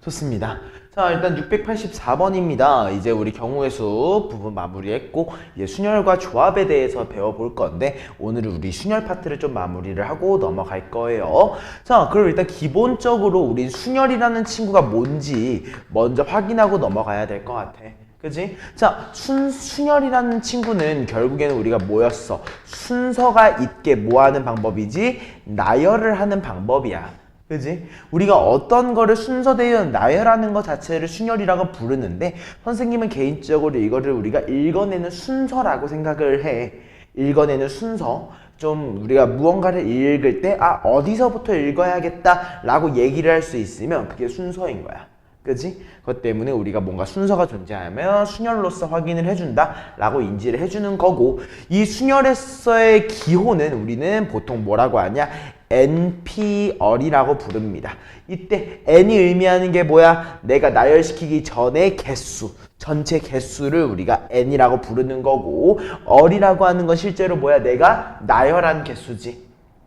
좋습니다. 자, 일단 684번입니다. 이제 우리 경우의 수 부분 마무리했고 이제 순열과 조합에 대해서 배워볼 건데 오늘은 우리 순열 파트를 좀 마무리를 하고 넘어갈 거예요. 자, 그럼 일단 기본적으로 우리 순열이라는 친구가 뭔지 먼저 확인하고 넘어가야 될 것 같아. 그지? 자, 순열이라는 친구는 결국에는 우리가 뭐였어? 순서가 있게 뭐 하는 방법이지? 나열을 하는 방법이야. 그지? 우리가 어떤 거를 순서대로 나열하는 것 자체를 순열이라고 부르는데 선생님은 개인적으로 이거를 우리가 읽어내는 순서라고 생각을 해. 읽어내는 순서. 좀 우리가 무언가를 읽을 때 어디서부터 읽어야겠다 라고 얘기를 할 수 있으면 그게 순서인 거야. 그지? 그것 때문에 우리가 뭔가 순서가 존재하면 순열로서 확인을 해준다 라고 인지를 해주는 거고 이 순열에서의 기호는 우리는 보통 뭐라고 하냐? NPR이라고 부릅니다. 이때 N이 의미하는 게 뭐야? 내가 나열시키기 전에 개수, 전체 개수를 우리가 N이라고 부르는 거고 R이라고 하는 건 실제로 뭐야? 내가 나열한 개수지.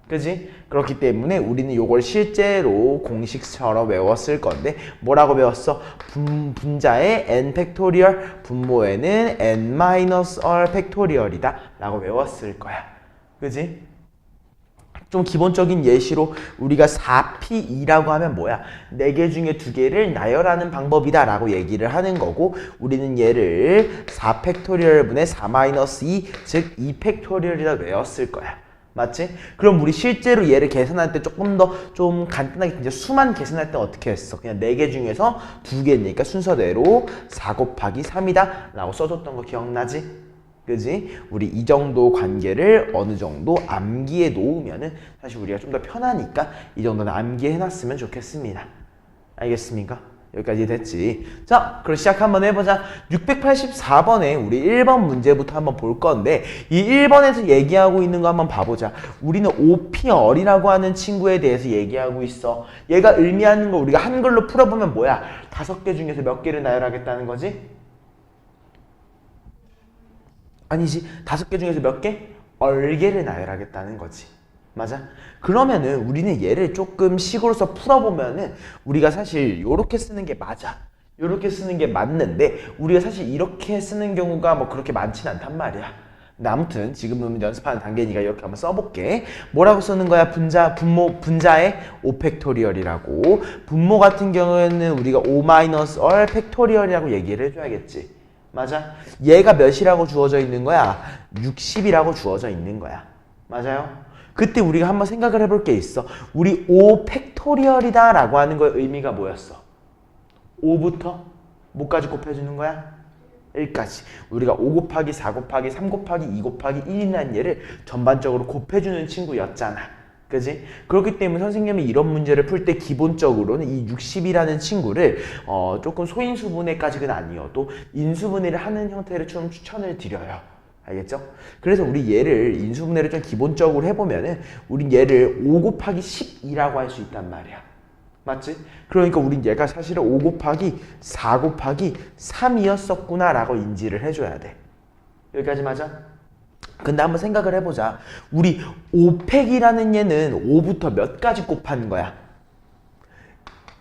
그지? 그렇기 때문에 우리는 이걸 실제로 공식처럼 외웠을 건데 뭐라고 배웠어? 분자의 n 팩토리얼, 분모에는 n-r 팩토리얼이다 라고 외웠을 거야. 그지? 좀 기본적인 예시로 우리가 4p2라고 하면 뭐야? 4개 중에 2개를 나열하는 방법이다 라고 얘기를 하는 거고 우리는 얘를 4팩토리얼 분의 4-2 즉 2팩토리얼이라 외웠을 거야. 맞지? 그럼 우리 실제로 얘를 계산할 때 조금 더 좀 간단하게 이제 수만 계산할 때 어떻게 했어? 그냥 4개 중에서 2개니까 순서대로 4 곱하기 3이다 라고 써줬던 거 기억나지? 그지? 우리 이 정도 관계를 어느 정도 암기해 놓으면은 사실 우리가 좀 더 편하니까 이 정도는 암기해 놨으면 좋겠습니다. 알겠습니까? 여기까지 됐지. 자, 그럼 시작 한번 해보자. 684번에 우리 1번 문제부터 한번 볼 건데 이 1번에서 얘기하고 있는 거 한번 봐보자. 우리는 OPR이라고 하는 친구에 대해서 얘기하고 있어. 얘가 의미하는 거 우리가 한글로 풀어보면 뭐야? 5개 중에서 몇 개를 나열하겠다는 거지? 아니지. 5개 중에서 몇 개? 10개를 나열하겠다는 거지. 맞아? 그러면은 우리는 얘를 조금 식으로서 풀어보면은 우리가 사실 요렇게 쓰는 게 맞아. 요렇게 쓰는 게 맞는데 우리가 사실 이렇게 쓰는 경우가 뭐 그렇게 많진 않단 말이야. 근데 아무튼 지금은 연습하는 단계니까 이렇게 한번 써볼게. 뭐라고 쓰는 거야? 분자의 5팩토리얼이라고. 분모 같은 경우에는 우리가 5-R 팩토리얼이라고 얘기를 해줘야겠지. 맞아? 얘가 몇이라고 주어져 있는 거야? 60이라고 주어져 있는 거야. 맞아요? 그때 우리가 한번 생각을 해볼 게 있어. 우리 5 팩토리얼이다 라고 하는 거의 의미가 뭐였어? 5부터 뭐까지 곱해주는 거야? 1까지. 우리가 5 곱하기 4 곱하기 3 곱하기 2 곱하기 1이라는 얘를 전반적으로 곱해주는 친구였잖아. 그지? 그렇기 때문에 선생님이 이런 문제를 풀 때 기본적으로는 이 60이라는 친구를 조금 소인수분해까지는 아니어도 인수분해를 하는 형태를 좀 추천을 드려요. 알겠죠? 그래서 우리 얘를 인수분해를 좀 기본적으로 해보면은 우린 얘를 5 곱하기 12라고 할 수 있단 말이야. 맞지? 그러니까 우린 얘가 사실은 5 곱하기 4 곱하기 3이었었구나 라고 인지를 해줘야 돼. 여기까지 맞아? 근데 한번 생각을 해보자. 우리 5팩이라는 얘는 5부터 몇 가지 곱한 거야?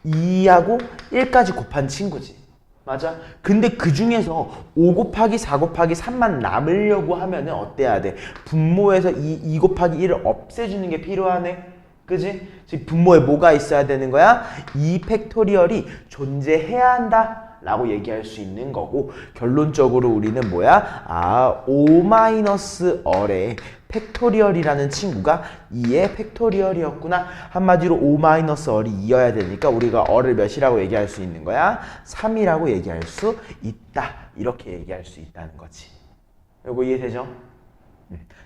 2하고 1까지 곱한 친구지. 맞아? 근데 그 중에서 5 곱하기 4 곱하기 3만 남으려고 하면은 어때야 돼? 분모에서 2 곱하기 1을 없애주는 게 필요하네? 그지? 즉 분모에 뭐가 있어야 되는 거야? 2 팩토리얼이 존재해야 한다 라고 얘기할 수 있는 거고 결론적으로 우리는 뭐야? 5-R의 팩토리얼이라는 친구가 2의 팩토리얼이었구나. 한마디로 5-R이 2여야 되니까 우리가 R을 몇이라고 얘기할 수 있는 거야? 3이라고 얘기할 수 있다. 이렇게 얘기할 수 있다는 거지. 요거 이해되죠?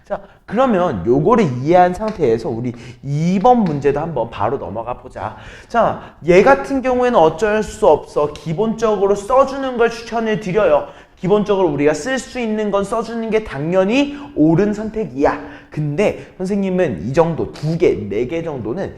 자, 그러면 요거를 이해한 상태에서 우리 2번 문제도 한번 바로 넘어가 보자. 자, 얘 같은 경우에는 어쩔 수 없어. 기본적으로 써주는 걸 추천을 드려요. 기본적으로 우리가 쓸 수 있는 건 써주는 게 당연히 옳은 선택이야. 근데 선생님은 이 정도 2개, 4개 정도는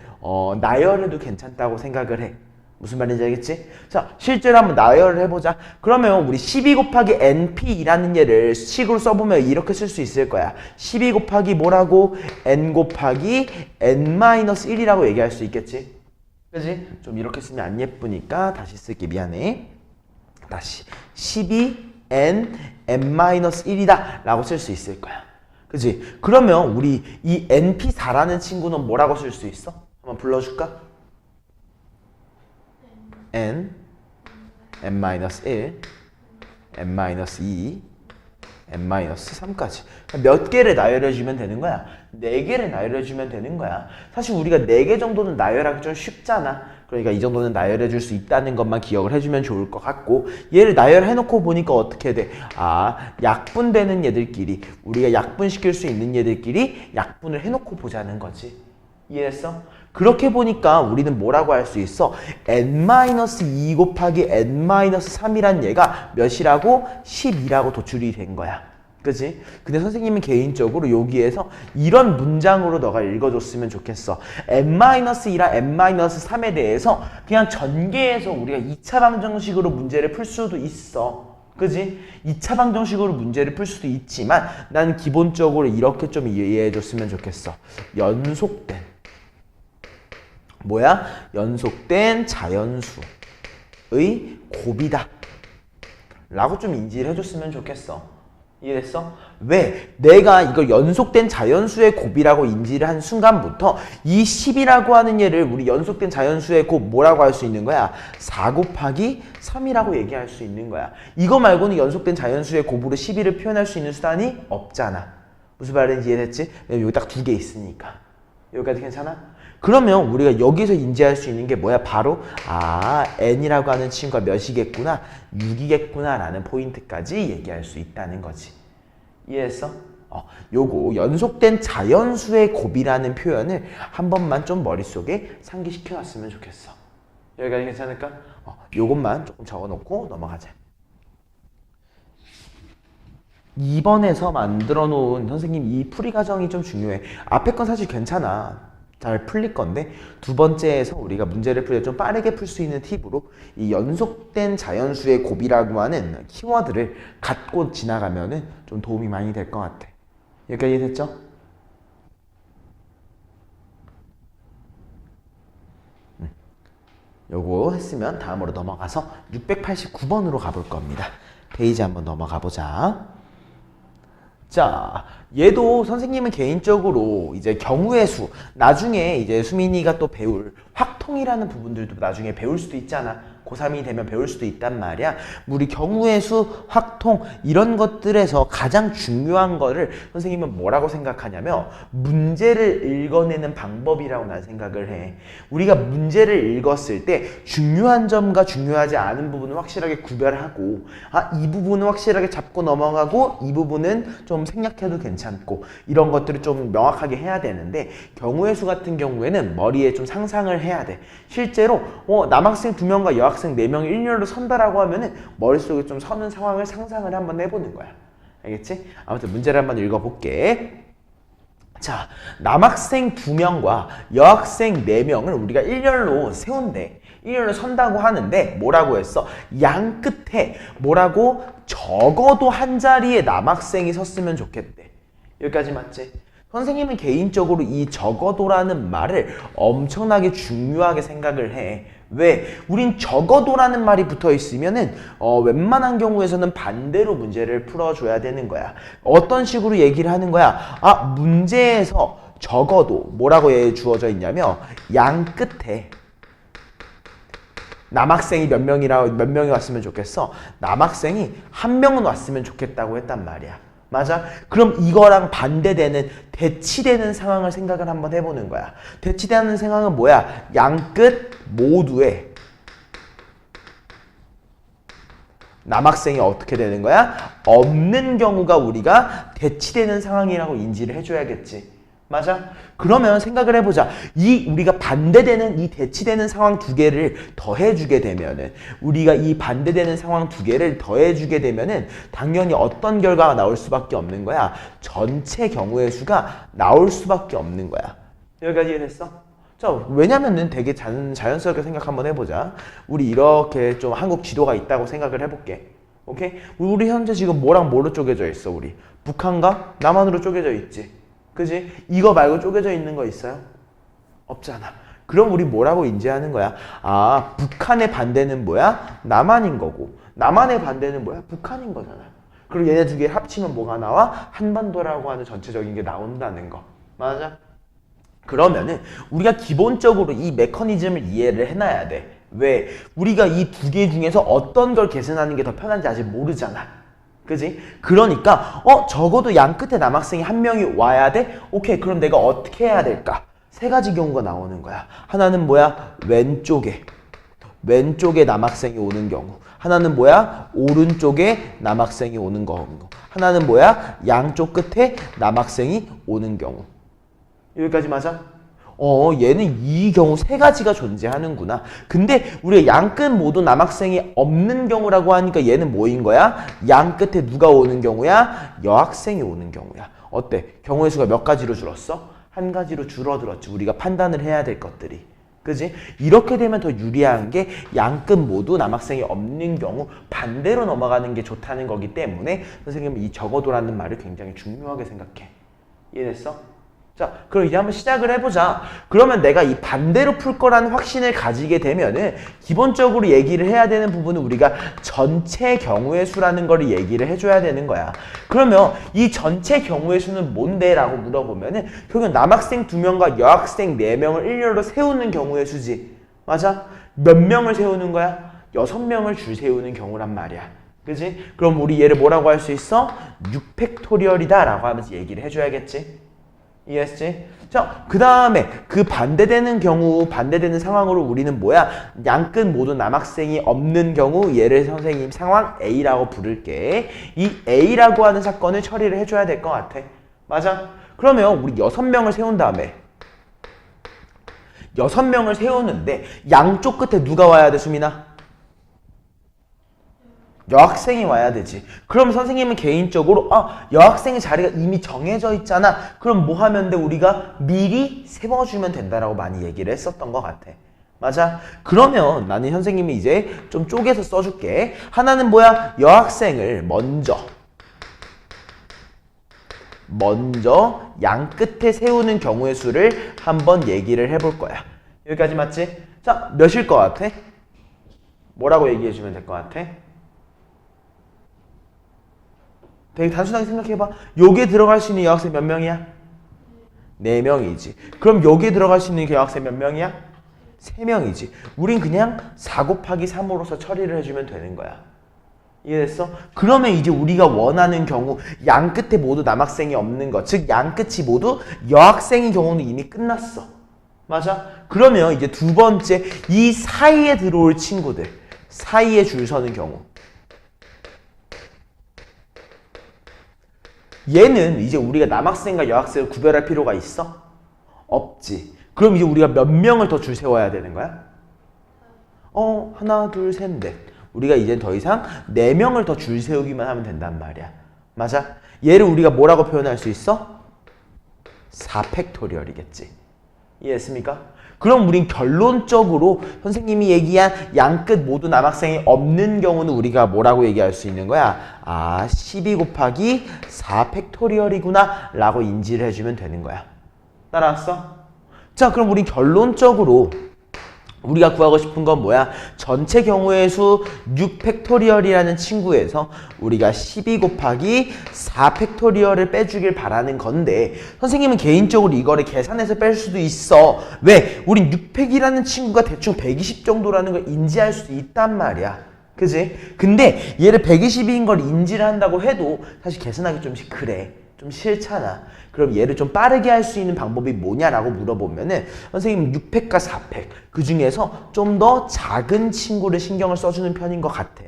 나열해도 괜찮다고 생각을 해. 무슨 말인지 알겠지? 자, 실제로 한번 나열을 해보자. 그러면 우리 12 곱하기 NP라는 얘를 식으로 써보면 이렇게 쓸 수 있을 거야. 12 곱하기 뭐라고? N 곱하기 N-1이라고 얘기할 수 있겠지? 그지? 좀 이렇게 쓰면 안 예쁘니까 다시 쓸게. 미안해. 다시 12n n-1이다 라고 쓸 수 있을 거야. 그지? 그러면 우리 이 np4라는 친구는 뭐라고 쓸 수 있어? 한번 불러줄까? n n-1 n-2 n-3까지 몇 개를 나열해주면 되는 거야? 4개를 나열해주면 되는 거야. 사실 우리가 4개 정도는 나열하기 좀 쉽잖아. 그러니까 이 정도는 나열해줄 수 있다는 것만 기억을 해주면 좋을 것 같고, 얘를 나열해놓고 보니까 어떻게 돼? 아, 약분되는 얘들끼리, 우리가 약분시킬 수 있는 얘들끼리 약분을 해놓고 보자는 거지. 이해했어? 그렇게 보니까 우리는 뭐라고 할 수 있어? n-2 곱하기 n-3이란 얘가 몇이라고? 12라고 도출이 된 거야. 그치? 근데 선생님은 개인적으로 여기에서 이런 문장으로 너가 읽어줬으면 좋겠어. n-2랑 n-3에 대해서 그냥 전개해서 우리가 2차 방정식으로 문제를 풀 수도 있어. 그지? 2차 방정식으로 문제를 풀 수도 있지만 난 기본적으로 이렇게 좀 이해해줬으면 좋겠어. 연속된 뭐야? 연속된 자연수의 곱이다 라고 좀 인지를 해줬으면 좋겠어. 이해됐어? 왜? 내가 이걸 연속된 자연수의 곱이라고 인지를 한 순간부터 이 10이라고 하는 얘를 우리 연속된 자연수의 곱 뭐라고 할 수 있는 거야? 4 곱하기 3이라고 얘기할 수 있는 거야. 이거 말고는 연속된 자연수의 곱으로 12를 표현할 수 있는 수단이 없잖아. 무슨 말인지 이해됐지? 여기 딱 2개 있으니까. 여기까지 괜찮아? 그러면 우리가 여기서 인지할 수 있는 게 뭐야? 바로 n이라고 하는 친구가 몇이겠구나? 6이겠구나 라는 포인트까지 얘기할 수 있다는 거지. 이해했어? 요거 연속된 자연수의 곱이라는 표현을 한 번만 좀 머릿속에 상기시켜 놨으면 좋겠어. 여기까지 괜찮을까? 요것만 조금 적어놓고 넘어가자. 2번에서 만들어 놓은 선생님 이 풀이 과정이 좀 중요해. 앞에 건 사실 괜찮아. 잘 풀릴 건데 두 번째에서 우리가 문제를 풀 때 좀 빠르게 풀 수 있는 팁으로 이 연속된 자연수의 곱이라고 하는 키워드를 갖고 지나가면은 좀 도움이 많이 될 것 같아. 여기까지 됐죠? 요거 했으면 다음으로 넘어가서 689번으로 가볼 겁니다. 페이지 한번 넘어가 보자. 자, 얘도 선생님은 개인적으로 이제 경우의 수, 나중에 이제 수민이가 또 배울 확통이라는 부분들도 나중에 배울 수도 있잖아. 고3이 되면 배울 수도 있단 말이야. 우리 경우의 수, 확통 이런 것들에서 가장 중요한 거를 선생님은 뭐라고 생각하냐면 문제를 읽어내는 방법이라고 난 생각을 해. 우리가 문제를 읽었을 때 중요한 점과 중요하지 않은 부분을 확실하게 구별하고 이 부분은 확실하게 잡고 넘어가고 이 부분은 좀 생략해도 괜찮고 이런 것들을 좀 명확하게 해야 되는데 경우의 수 같은 경우에는 머리에 좀 상상을 해야 돼. 실제로 남학생 2명과 여학생 4명이 일렬로 선다라고 하면은 머릿속에 좀 서는 상황을 상상을 한번 해보는 거야. 알겠지? 아무튼 문제를 한번 읽어볼게. 자, 남학생 2명과 여학생 4명을 우리가 일렬로 세운대. 일렬로 선다고 하는데 뭐라고 했어? 양 끝에 뭐라고? 적어도 한 자리에 남학생이 섰으면 좋겠대. 여기까지 맞지? 선생님은 개인적으로 이 적어도라는 말을 엄청나게 중요하게 생각을 해. 왜? 우린 적어도라는 말이 붙어 있으면은 웬만한 경우에서는 반대로 문제를 풀어줘야 되는 거야. 어떤 식으로 얘기를 하는 거야? 문제에서 적어도 뭐라고 주어져 있냐면 양 끝에 남학생이 몇 명이 왔으면 좋겠어? 남학생이 1명은 왔으면 좋겠다고 했단 말이야. 맞아? 그럼 이거랑 반대되는 대치되는 상황을 생각을 한번 해보는 거야. 대치되는 상황은 뭐야? 양끝 모두에 남학생이 어떻게 되는 거야? 없는 경우가 우리가 대치되는 상황이라고 인지를 해줘야겠지. 맞아? 그러면 생각을 해보자. 우리가 반대되는 이 대치되는 상황 2개를 더해주게 되면은 우리가 이 반대되는 상황 2개를 더해주게 되면은 당연히 어떤 결과가 나올 수밖에 없는 거야. 전체 경우의 수가 나올 수밖에 없는 거야. 여기까지 이해됐어? 자, 왜냐면은 되게 자연스럽게 생각 한번 해보자. 우리 이렇게 좀 한국 지도가 있다고 생각을 해볼게. 오케이? 우리 현재 지금 뭐랑 뭐로 쪼개져 있어, 우리? 북한과 남한으로 쪼개져 있지. 그지? 이거 말고 쪼개져 있는 거 있어요? 없잖아. 그럼 우리 뭐라고 인지하는 거야? 아, 북한의 반대는 뭐야? 남한인 거고, 남한의 반대는 뭐야? 북한인 거잖아. 그리고 얘네 두 개 합치면 뭐가 나와? 한반도라고 하는 전체적인 게 나온다는 거. 맞아? 그러면은 우리가 기본적으로 이 메커니즘을 이해를 해놔야 돼. 왜? 우리가 이 두 개 중에서 어떤 걸 계산하는 게 더 편한지 아직 모르잖아. 그지? 그러니까 적어도 양 끝에 남학생이 한 명이 와야 돼? 오케이, 그럼 내가 어떻게 해야 될까? 세 가지 경우가 나오는 거야. 하나는 뭐야? 왼쪽에 남학생이 오는 경우. 하나는 뭐야? 오른쪽에 남학생이 오는 경우. 하나는 뭐야? 양쪽 끝에 남학생이 오는 경우. 여기까지 맞아? 얘는 이 경우 세 가지가 존재하는구나. 근데 우리가 양 끝 모두 남학생이 없는 경우라고 하니까 얘는 뭐인 거야? 양 끝에 누가 오는 경우야? 여학생이 오는 경우야. 어때? 경우의 수가 몇 가지로 줄었어? 한 가지로 줄어들었지. 우리가 판단을 해야 될 것들이. 그지? 이렇게 되면 더 유리한 게 양 끝 모두 남학생이 없는 경우 반대로 넘어가는 게 좋다는 거기 때문에 선생님은 이 적어도라는 말을 굉장히 중요하게 생각해. 이해됐어? 자, 그럼 이제 한번 시작을 해보자. 그러면 내가 이 반대로 풀 거라는 확신을 가지게 되면은 기본적으로 얘기를 해야 되는 부분은 우리가 전체 경우의 수라는 걸 얘기를 해줘야 되는 거야. 그러면 이 전체 경우의 수는 뭔데? 라고 물어보면은 결국은 남학생 2명과 여학생 4명을 일렬로 세우는 경우의 수지. 맞아? 몇 명을 세우는 거야? 6명을 줄 세우는 경우란 말이야. 그지? 그럼 우리 얘를 뭐라고 할 수 있어? 6팩토리얼이다 라고 하면서 얘기를 해줘야겠지. 이해했지? 자, 그 다음에 그 반대되는 경우, 반대되는 상황으로 우리는 뭐야? 양 끝 모두 남학생이 없는 경우 얘를 선생님 상황 A라고 부를게. 이 A라고 하는 사건을 처리를 해줘야 될 것 같아. 맞아? 그러면 우리 6명을 세운 다음에 6명을 세우는데 양쪽 끝에 누가 와야 돼, 수민아? 여학생이 와야 되지. 그럼 선생님은 개인적으로 여학생의 자리가 이미 정해져 있잖아. 그럼 뭐 하면 돼? 우리가 미리 세워주면 된다라고 많이 얘기를 했었던 것 같아. 맞아? 그러면 나는 선생님이 이제 좀 쪼개서 써줄게. 하나는 뭐야? 여학생을 먼저 양 끝에 세우는 경우의 수를 한번 얘기를 해볼 거야. 여기까지 맞지? 자, 몇일 것 같아? 뭐라고 얘기해주면 될 것 같아? 되게 단순하게 생각해봐. 여기에 들어갈 수 있는 여학생 몇 명이야? 4명이지. 그럼 여기에 들어갈 수 있는 여학생 몇 명이야? 3명이지. 우린 그냥 4 곱하기 3으로서 처리를 해주면 되는 거야. 이해됐어? 그러면 이제 우리가 원하는 경우 양 끝에 모두 남학생이 없는 것, 즉 양 끝이 모두 여학생인 경우는 이미 끝났어. 맞아? 그러면 이제 두 번째, 이 사이에 들어올 친구들, 사이에 줄 서는 경우, 얘는 이제 우리가 남학생과 여학생을 구별할 필요가 있어? 없지. 그럼 이제 우리가 몇 명을 더 줄 세워야 되는 거야? 하나, 둘, 셋, 넷. 우리가 이제 더 이상 4명을 더 줄 세우기만 하면 된단 말이야. 맞아? 얘를 우리가 뭐라고 표현할 수 있어? 4팩토리얼이겠지. 이해했습니까? 그럼 우린 결론적으로 선생님이 얘기한 양 끝 모두 남학생이 없는 경우는 우리가 뭐라고 얘기할 수 있는 거야? 12 곱하기 4 팩토리얼이구나 라고 인지를 해주면 되는 거야. 따라왔어? 자, 그럼 우린 결론적으로 우리가 구하고 싶은 건 뭐야? 전체 경우의 수 6팩토리얼이라는 친구에서 우리가 12 곱하기 4팩토리얼을 빼주길 바라는 건데 선생님은 개인적으로 이거를 계산해서 뺄 수도 있어. 왜? 우린 6팩이라는 친구가 대충 120 정도라는 걸 인지할 수도 있단 말이야. 그지? 근데 얘를 120인 걸 인지를 한다고 해도 사실 계산하기 좀 그래. 좀 싫잖아. 그럼 얘를 좀 빠르게 할 수 있는 방법이 뭐냐라고 물어보면은 선생님 6팩과 4팩 그 중에서 좀 더 작은 친구를 신경을 써주는 편인 것 같아.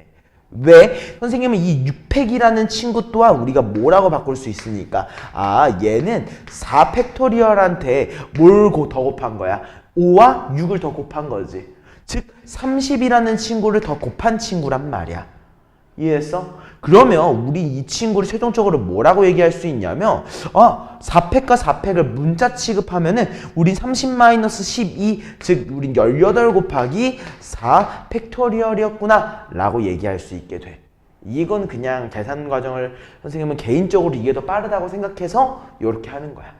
왜? 선생님은 이 6팩이라는 친구 또한 우리가 뭐라고 바꿀 수 있으니까 얘는 4팩토리얼한테 뭘 더 곱한 거야? 5와 6을 더 곱한 거지. 즉 30이라는 친구를 더 곱한 친구란 말이야. 이해했어? 그러면 우리 이 친구를 최종적으로 뭐라고 얘기할 수 있냐면 4팩과 4팩을 문자 취급하면은 우린 30-12 즉 우린 18 곱하기 4 팩토리얼이었구나 라고 얘기할 수 있게 돼. 이건 그냥 계산 과정을 선생님은 개인적으로 이게 더 빠르다고 생각해서 이렇게 하는 거야.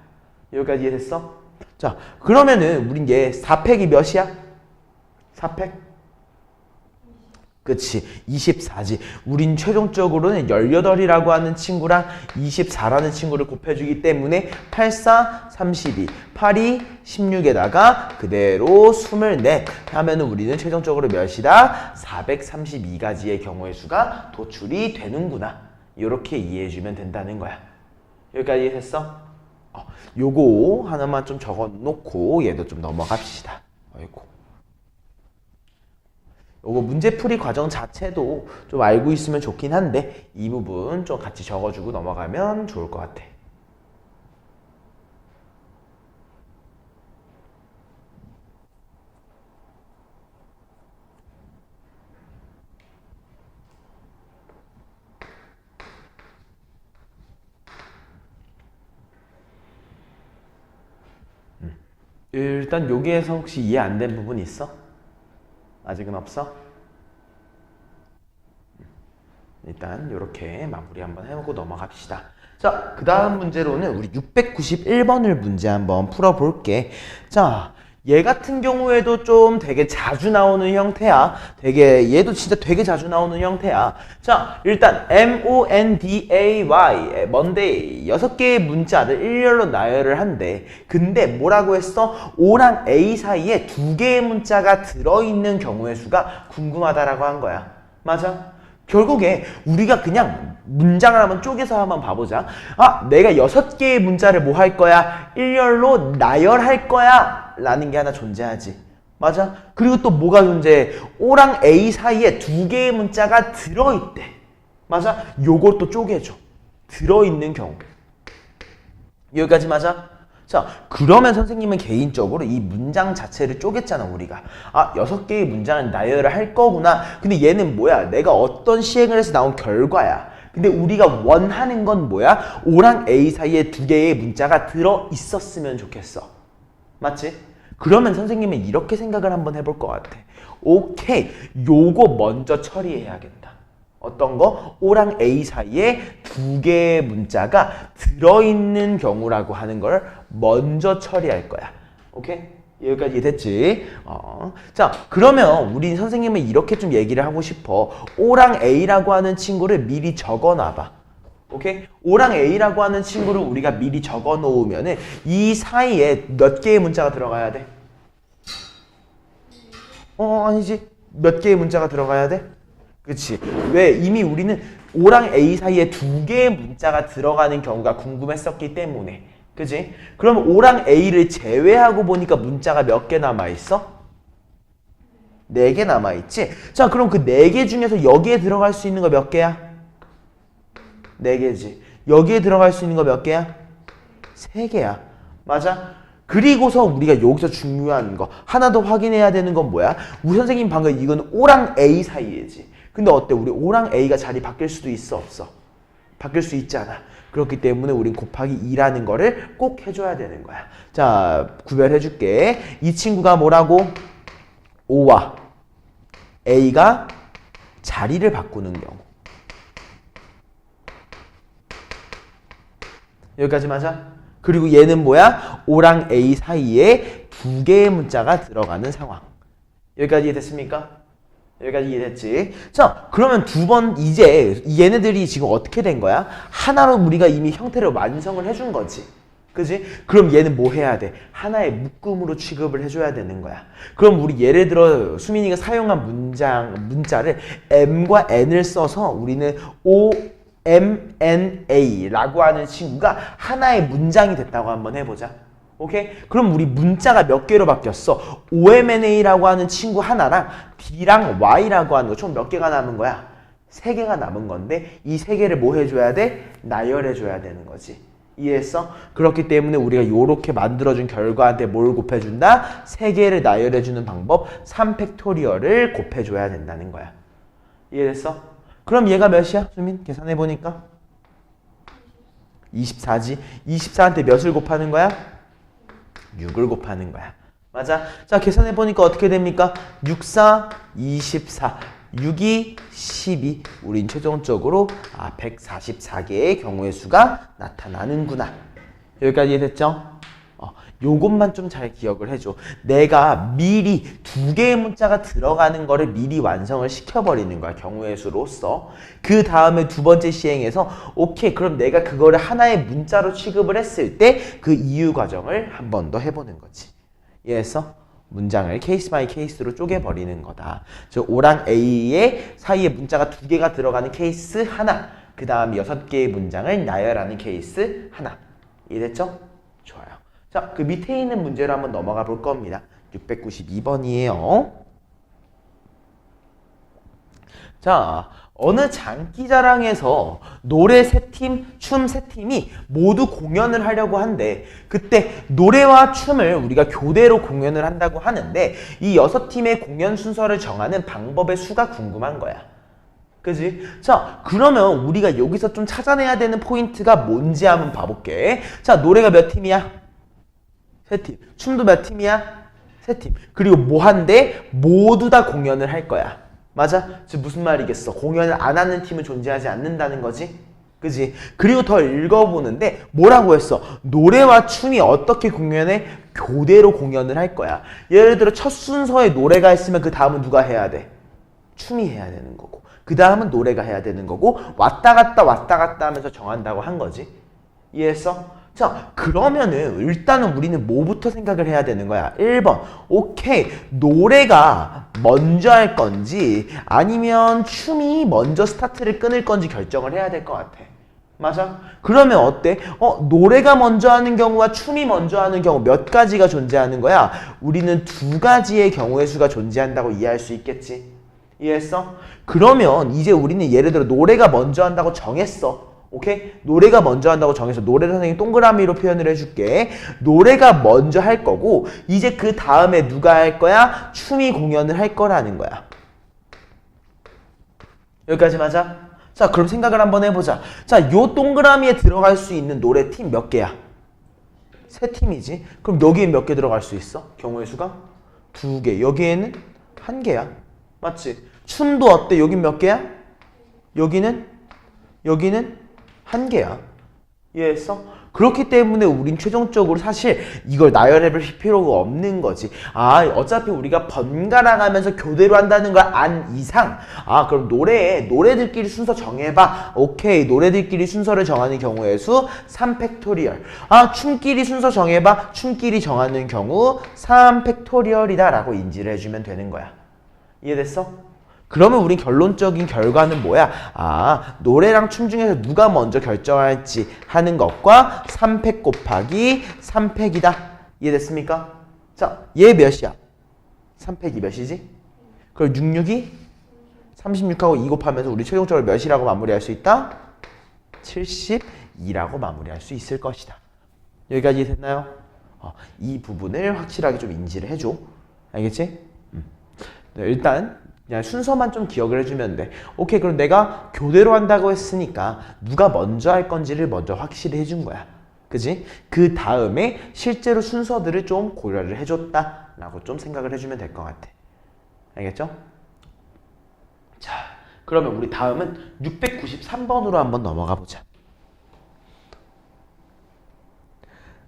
여기까지 이해됐어? 자, 그러면은 우린 얘 4팩이 몇이야? 4팩? 그치, 24지. 우린 최종적으로는 18이라고 하는 친구랑 24라는 친구를 곱해주기 때문에 8, 4, 32, 8, 2, 16에다가 그대로 24 하면은 우리는 최종적으로 몇이다? 432가지의 경우의 수가 도출이 되는구나. 이렇게 이해해주면 된다는 거야. 여기까지 됐어? 요거 하나만 좀 적어놓고 얘도 좀 넘어갑시다. 아이고. 요거 문제풀이 과정 자체도 좀 알고 있으면 좋긴 한데 이 부분 좀 같이 적어주고 넘어가면 좋을 것 같아. 일단 여기에서 혹시 이해 안 된 부분 있어? 아직은 없어? 일단 이렇게 마무리 한번 해보고 넘어갑시다. 자, 그 다음 문제로는 우리 691번을 문제 한번 풀어볼게. 자, 얘 같은 경우에도 좀 되게 자주 나오는 형태야. 얘도 진짜 되게 자주 나오는 형태야. 자, 일단 monday, monday 6개의 문자를 일렬로 나열을 한대. 근데 뭐라고 했어? O랑 A 사이에 2개의 문자가 들어있는 경우의 수가 궁금하다라고 한 거야. 맞아? 결국에 우리가 그냥 문장을 한번 쪼개서 한번 봐보자. 내가 6개의 문자를 뭐 할 거야? 일렬로 나열할 거야 라는 게 하나 존재하지. 맞아? 그리고 또 뭐가 존재해? O랑 A 사이에 2개의 문자가 들어있대. 맞아? 요것도 쪼개줘. 들어있는 경우. 여기까지 맞아? 자, 그러면 선생님은 개인적으로 이 문장 자체를 쪼갰잖아, 우리가. 6개의 문장을 나열을 할 거구나. 근데 얘는 뭐야? 내가 어떤 시행을 해서 나온 결과야. 근데 우리가 원하는 건 뭐야? O랑 A 사이에 2개의 문자가 들어있었으면 좋겠어. 맞지? 그러면 선생님은 이렇게 생각을 한번 해볼 것 같아. 오케이, 요거 먼저 처리해야겠다. 어떤 거? O랑 A 사이에 2개의 문자가 들어있는 경우라고 하는 걸 먼저 처리할 거야. 오케이? 여기까지 됐지? 자, 그러면 우리 선생님은 이렇게 좀 얘기를 하고 싶어. O랑 A라고 하는 친구를 미리 적어놔봐. 오케이? O랑 A라고 하는 친구를 우리가 미리 적어 놓으면은 이 사이에 몇 개의 문자가 들어가야 돼? 아니지. 몇 개의 문자가 들어가야 돼? 그치? 왜? 이미 우리는 O랑 A 사이에 2개의 문자가 들어가는 경우가 궁금했었기 때문에. 그치? 그럼 O랑 A를 제외하고 보니까 문자가 몇 개 남아있어? 4개 남아있지? 자, 그럼 그 4개 중에서 여기에 들어갈 수 있는 거 몇 개야? 4개지. 여기에 들어갈 수 있는 거 몇 개야? 3개야. 맞아? 그리고서 우리가 여기서 중요한 거 하나 더 확인해야 되는 건 뭐야? 우리 선생님 방금 이건 O랑 A 사이에지. 근데 어때? 우리 O랑 A가 자리 바뀔 수도 있어, 없어? 바뀔 수 있잖아. 그렇기 때문에 우린 곱하기 2라는 거를 꼭 해줘야 되는 거야. 자, 구별해줄게. 이 친구가 뭐라고? O와 A가 자리를 바꾸는 경우. 여기까지 맞아? 그리고 얘는 뭐야? O랑 A 사이에 2개의 문자가 들어가는 상황. 여기까지 이해됐습니까? 여기까지 이해됐지? 자, 그러면 두 번 이제 얘네들이 지금 어떻게 된 거야? 하나로 우리가 이미 형태를 완성을 해준 거지. 그지? 그럼 얘는 뭐 해야 돼? 하나의 묶음으로 취급을 해줘야 되는 거야. 그럼 우리 예를 들어 수민이가 사용한 문자를 M과 N을 써서 우리는 OMNA라고 하는 친구가 하나의 문장이 됐다고 한번 해보자. 오케이? 그럼 우리 문자가 몇 개로 바뀌었어? OMNA라고 하는 친구 하나랑 B랑 Y라고 하는 거 총 몇 개가 남은 거야? 3개가 남은 건데 이 3개를 뭐 해줘야 돼? 나열해줘야 되는 거지. 이해했어? 그렇기 때문에 우리가 이렇게 만들어준 결과한테 뭘 곱해준다? 3개를 나열해주는 방법 3팩토리얼을 곱해줘야 된다는 거야. 이해됐어? 그럼 얘가 몇이야? 수민 계산해보니까 24지. 24한테 몇을 곱하는 거야? 6을 곱하는 거야. 맞아? 자, 계산해보니까 어떻게 됩니까? 6, 4, 24, 6이 12. 우린 최종적으로 144개의 경우의 수가 나타나는구나. 여기까지 이해됐죠? 요것만 좀 잘 기억을 해줘. 내가 미리 두 개의 문자가 들어가는 거를 미리 완성을 시켜버리는 거야. 경우의 수로서. 그 다음에 두 번째 시행에서 오케이 그럼 내가 그거를 하나의 문자로 취급을 했을 때 그 이유 과정을 한 번 더 해보는 거지. 이해했어? 문장을 케이스 바이 케이스로 쪼개버리는 거다. 즉 O랑 A의 사이에 문자가 두 개가 들어가는 케이스 하나, 그 다음 6개의 문장을 나열하는 케이스 하나. 이해됐죠? 좋아요. 자, 그 밑에 있는 문제로 한번 넘어가 볼 겁니다. 692번이에요. 자, 어느 장기자랑에서 노래 3팀, 춤 3팀이 모두 공연을 하려고 한대. 그때 노래와 춤을 우리가 교대로 공연을 한다고 하는데 이 6팀의 공연 순서를 정하는 방법의 수가 궁금한 거야. 그지? 자, 그러면 우리가 여기서 좀 찾아내야 되는 포인트가 뭔지 한번 봐볼게. 자, 노래가 몇 팀이야? 3팀. 춤도 몇 팀이야? 3팀. 그리고 뭐 한대? 모두 다 공연을 할 거야. 맞아? 즉 무슨 말이겠어? 공연을 안 하는 팀은 존재하지 않는다는 거지? 그지? 그리고 더 읽어보는데 뭐라고 했어? 노래와 춤이 어떻게 공연해? 교대로 공연을 할 거야. 예를 들어 첫 순서에 노래가 있으면 그 다음은 누가 해야 돼? 춤이 해야 되는 거고 그 다음은 노래가 해야 되는 거고 왔다 갔다 하면서 정한다고 한 거지. 이해했어? 자, 그러면은 일단은 우리는 뭐부터 생각을 해야 되는 거야? 1번, 오케이, 노래가 먼저 할 건지 아니면 춤이 먼저 스타트를 끊을 건지 결정을 해야 될 것 같아. 맞아? 그러면 어때? 노래가 먼저 하는 경우와 춤이 먼저 하는 경우 몇 가지가 존재하는 거야? 우리는 두 가지의 경우의 수가 존재한다고 이해할 수 있겠지? 이해했어? 그러면 이제 우리는 예를 들어 노래가 먼저 한다고 정했어. 오케이? 노래가 먼저 한다고 정해서 노래를 선생님이 동그라미로 표현을 해줄게. 노래가 먼저 할 거고 이제 그 다음에 누가 할 거야? 춤이 공연을 할 거라는 거야. 여기까지 맞아? 자, 그럼 생각을 한번 해보자. 자, 요 동그라미에 들어갈 수 있는 노래 팀 몇 개야? 3팀이지. 그럼 여기에 몇 개 들어갈 수 있어? 경우의 수가? 2개. 여기에는 1개야. 맞지? 춤도 어때? 여긴 몇 개야? 여기는 1개야. 이해했어? 그렇기 때문에 우린 최종적으로 사실 이걸 나열해 볼 필요가 없는 거지. 아, 어차피 우리가 번갈아 가면서 교대로 한다는 걸 안 이상, 아, 그럼 노래들끼리 순서 정해봐. 오케이, 노래들끼리 순서를 정하는 경우의 수 3팩토리얼. 아, 춤끼리 순서 정해봐. 춤끼리 정하는 경우 3팩토리얼이다 라고 인지를 해주면 되는 거야. 이해됐어? 그러면 우린 결론적인 결과는 뭐야? 아, 노래랑 춤 중에서 누가 먼저 결정할지 하는 것과 3팩 곱하기 3팩이다. 이해됐습니까? 자, 얘 몇이야? 3팩이 몇이지? 그럼 66이 36하고 2 곱하면서 우리 최종적으로 몇이라고 마무리할 수 있다? 72라고 마무리할 수 있을 것이다. 여기까지 됐나요? 이 부분을 확실하게 좀 인지를 해줘. 알겠지? 네, 일단 그냥 순서만 좀 기억을 해주면 돼. 오케이, 그럼 내가 교대로 한다고 했으니까 누가 먼저 할 건지를 먼저 확실히 해준 거야. 그지? 그 다음에 실제로 순서들을 좀 고려를 해줬다 라고 좀 생각을 해주면 될 것 같아. 알겠죠? 자, 그러면 우리 다음은 693번으로 한번 넘어가 보자.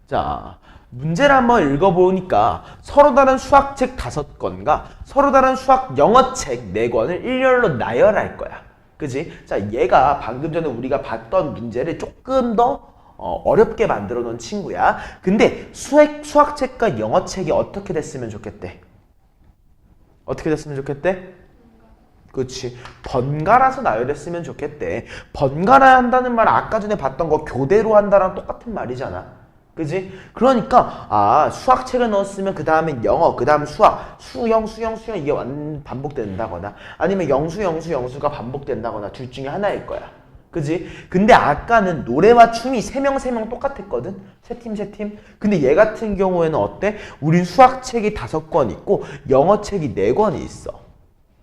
자, 문제를 한번 읽어보니까 서로 다른 수학책 5권과 서로 다른 수학 영어책 4권을 일렬로 나열할 거야. 그지? 자, 얘가 방금 전에 우리가 봤던 문제를 조금 더 어렵게 만들어 놓은 친구야. 근데 수학책과 영어책이 어떻게 됐으면 좋겠대? 어떻게 됐으면 좋겠대? 그치. 번갈아서 나열했으면 좋겠대. 번갈아 한다는 말 아까 전에 봤던 거 교대로 한다랑 똑같은 말이잖아. 그지? 그러니까 수학책을 넣었으면 그 다음에 영어, 그 다음 수학, 수영 이게 반복된다거나 아니면 영수가 반복된다거나 둘 중에 하나일 거야. 그지? 근데 아까는 노래와 춤이 3명 똑같았거든? 3팀. 근데 얘 같은 경우에는 어때? 우린 수학책이 5권 있고 영어책이 4권이 있어.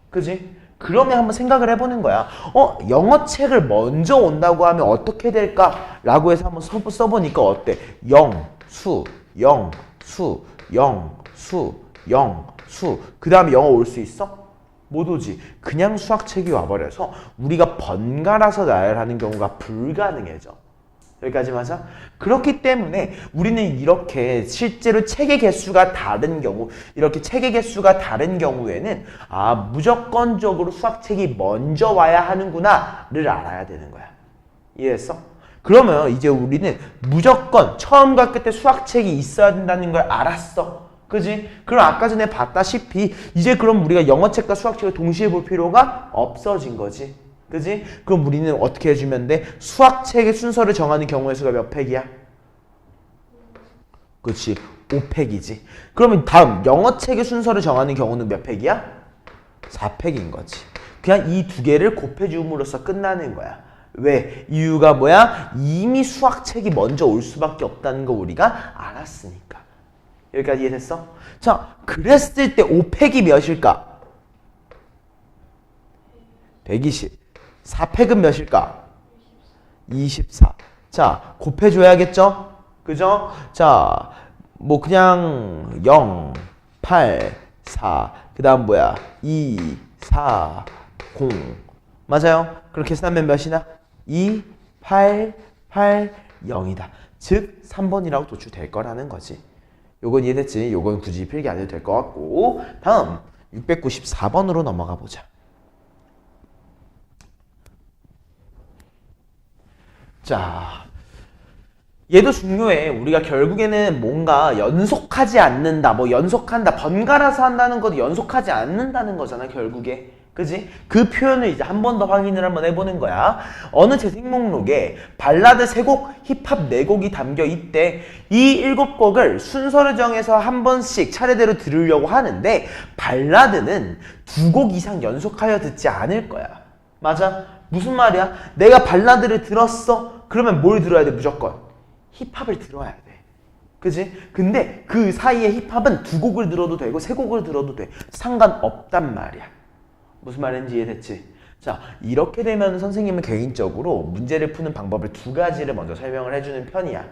그지? 그러면 한번 생각을 해보는 거야. 영어책을 먼저 온다고 하면 어떻게 될까? 라고 해서 한번 써보니까 어때? 영수. 그 다음에 영어 올 수 있어? 못 오지. 그냥 수학책이 와버려서 우리가 번갈아서 나열하는 경우가 불가능해져. 여기까지 맞아? 그렇기 때문에 우리는 이렇게 실제로 책의 개수가 다른 경우, 이렇게 책의 개수가 다른 경우에는 무조건적으로 수학책이 먼저 와야 하는구나를 알아야 되는 거야. 이해했어? 그러면 이제 우리는 무조건 처음과 끝에 수학책이 있어야 된다는 걸 알았어. 그지? 그럼 아까 전에 봤다시피 이제 그럼 우리가 영어책과 수학책을 동시에 볼 필요가 없어진 거지. 그지? 그럼 우리는 어떻게 해주면 돼? 수학책의 순서를 정하는 경우의 수가 몇 팩이야? 그렇지. 5팩이지. 그러면 다음 영어책의 순서를 정하는 경우는 몇 팩이야? 4팩인 거지. 그냥 이 두 개를 곱해줌으로써 끝나는 거야. 왜? 이유가 뭐야? 이미 수학책이 먼저 올 수밖에 없다는 거 우리가 알았으니까. 여기까지 이해됐어? 자, 그랬을 때 5팩이 몇일까? 120. 4팩은 몇일까? 24. 자, 곱해줘야겠죠? 그죠? 자, 뭐 그냥 0, 8, 4, 그 다음 뭐야? 2, 4, 0. 맞아요? 그렇게 쓰면 몇이나? 2, 8, 8, 0이다. 즉 3번이라고 도출될 거라는 거지. 요건 이해됐지? 요건 굳이 필기 안 해도 될 것 같고, 다음 694번으로 넘어가 보자. 자, 얘도 중요해. 우리가 결국에는 뭔가 연속하지 않는다, 뭐 연속한다, 번갈아서 한다는 것도 연속하지 않는다는 거잖아, 결국에. 그지? 그 표현을 이제 한 번 더 확인을 한번 해보는 거야. 어느 재생 목록에 발라드 3곡, 힙합 4곡이 담겨 있대. 이 7곡을 순서를 정해서 한 번씩 차례대로 들으려고 하는데 발라드는 2곡 이상 연속하여 듣지 않을 거야. 맞아? 무슨 말이야? 내가 발라드를 들었어? 그러면 뭘 들어야 돼? 무조건 힙합을 들어야 돼. 그지? 근데 그 사이에 힙합은 2곡을 들어도 되고 3곡을 들어도 돼. 상관없단 말이야. 무슨 말인지 이해됐지? 자, 이렇게 되면 선생님은 개인적으로 문제를 푸는 방법을 2가지를 먼저 설명을 해주는 편이야.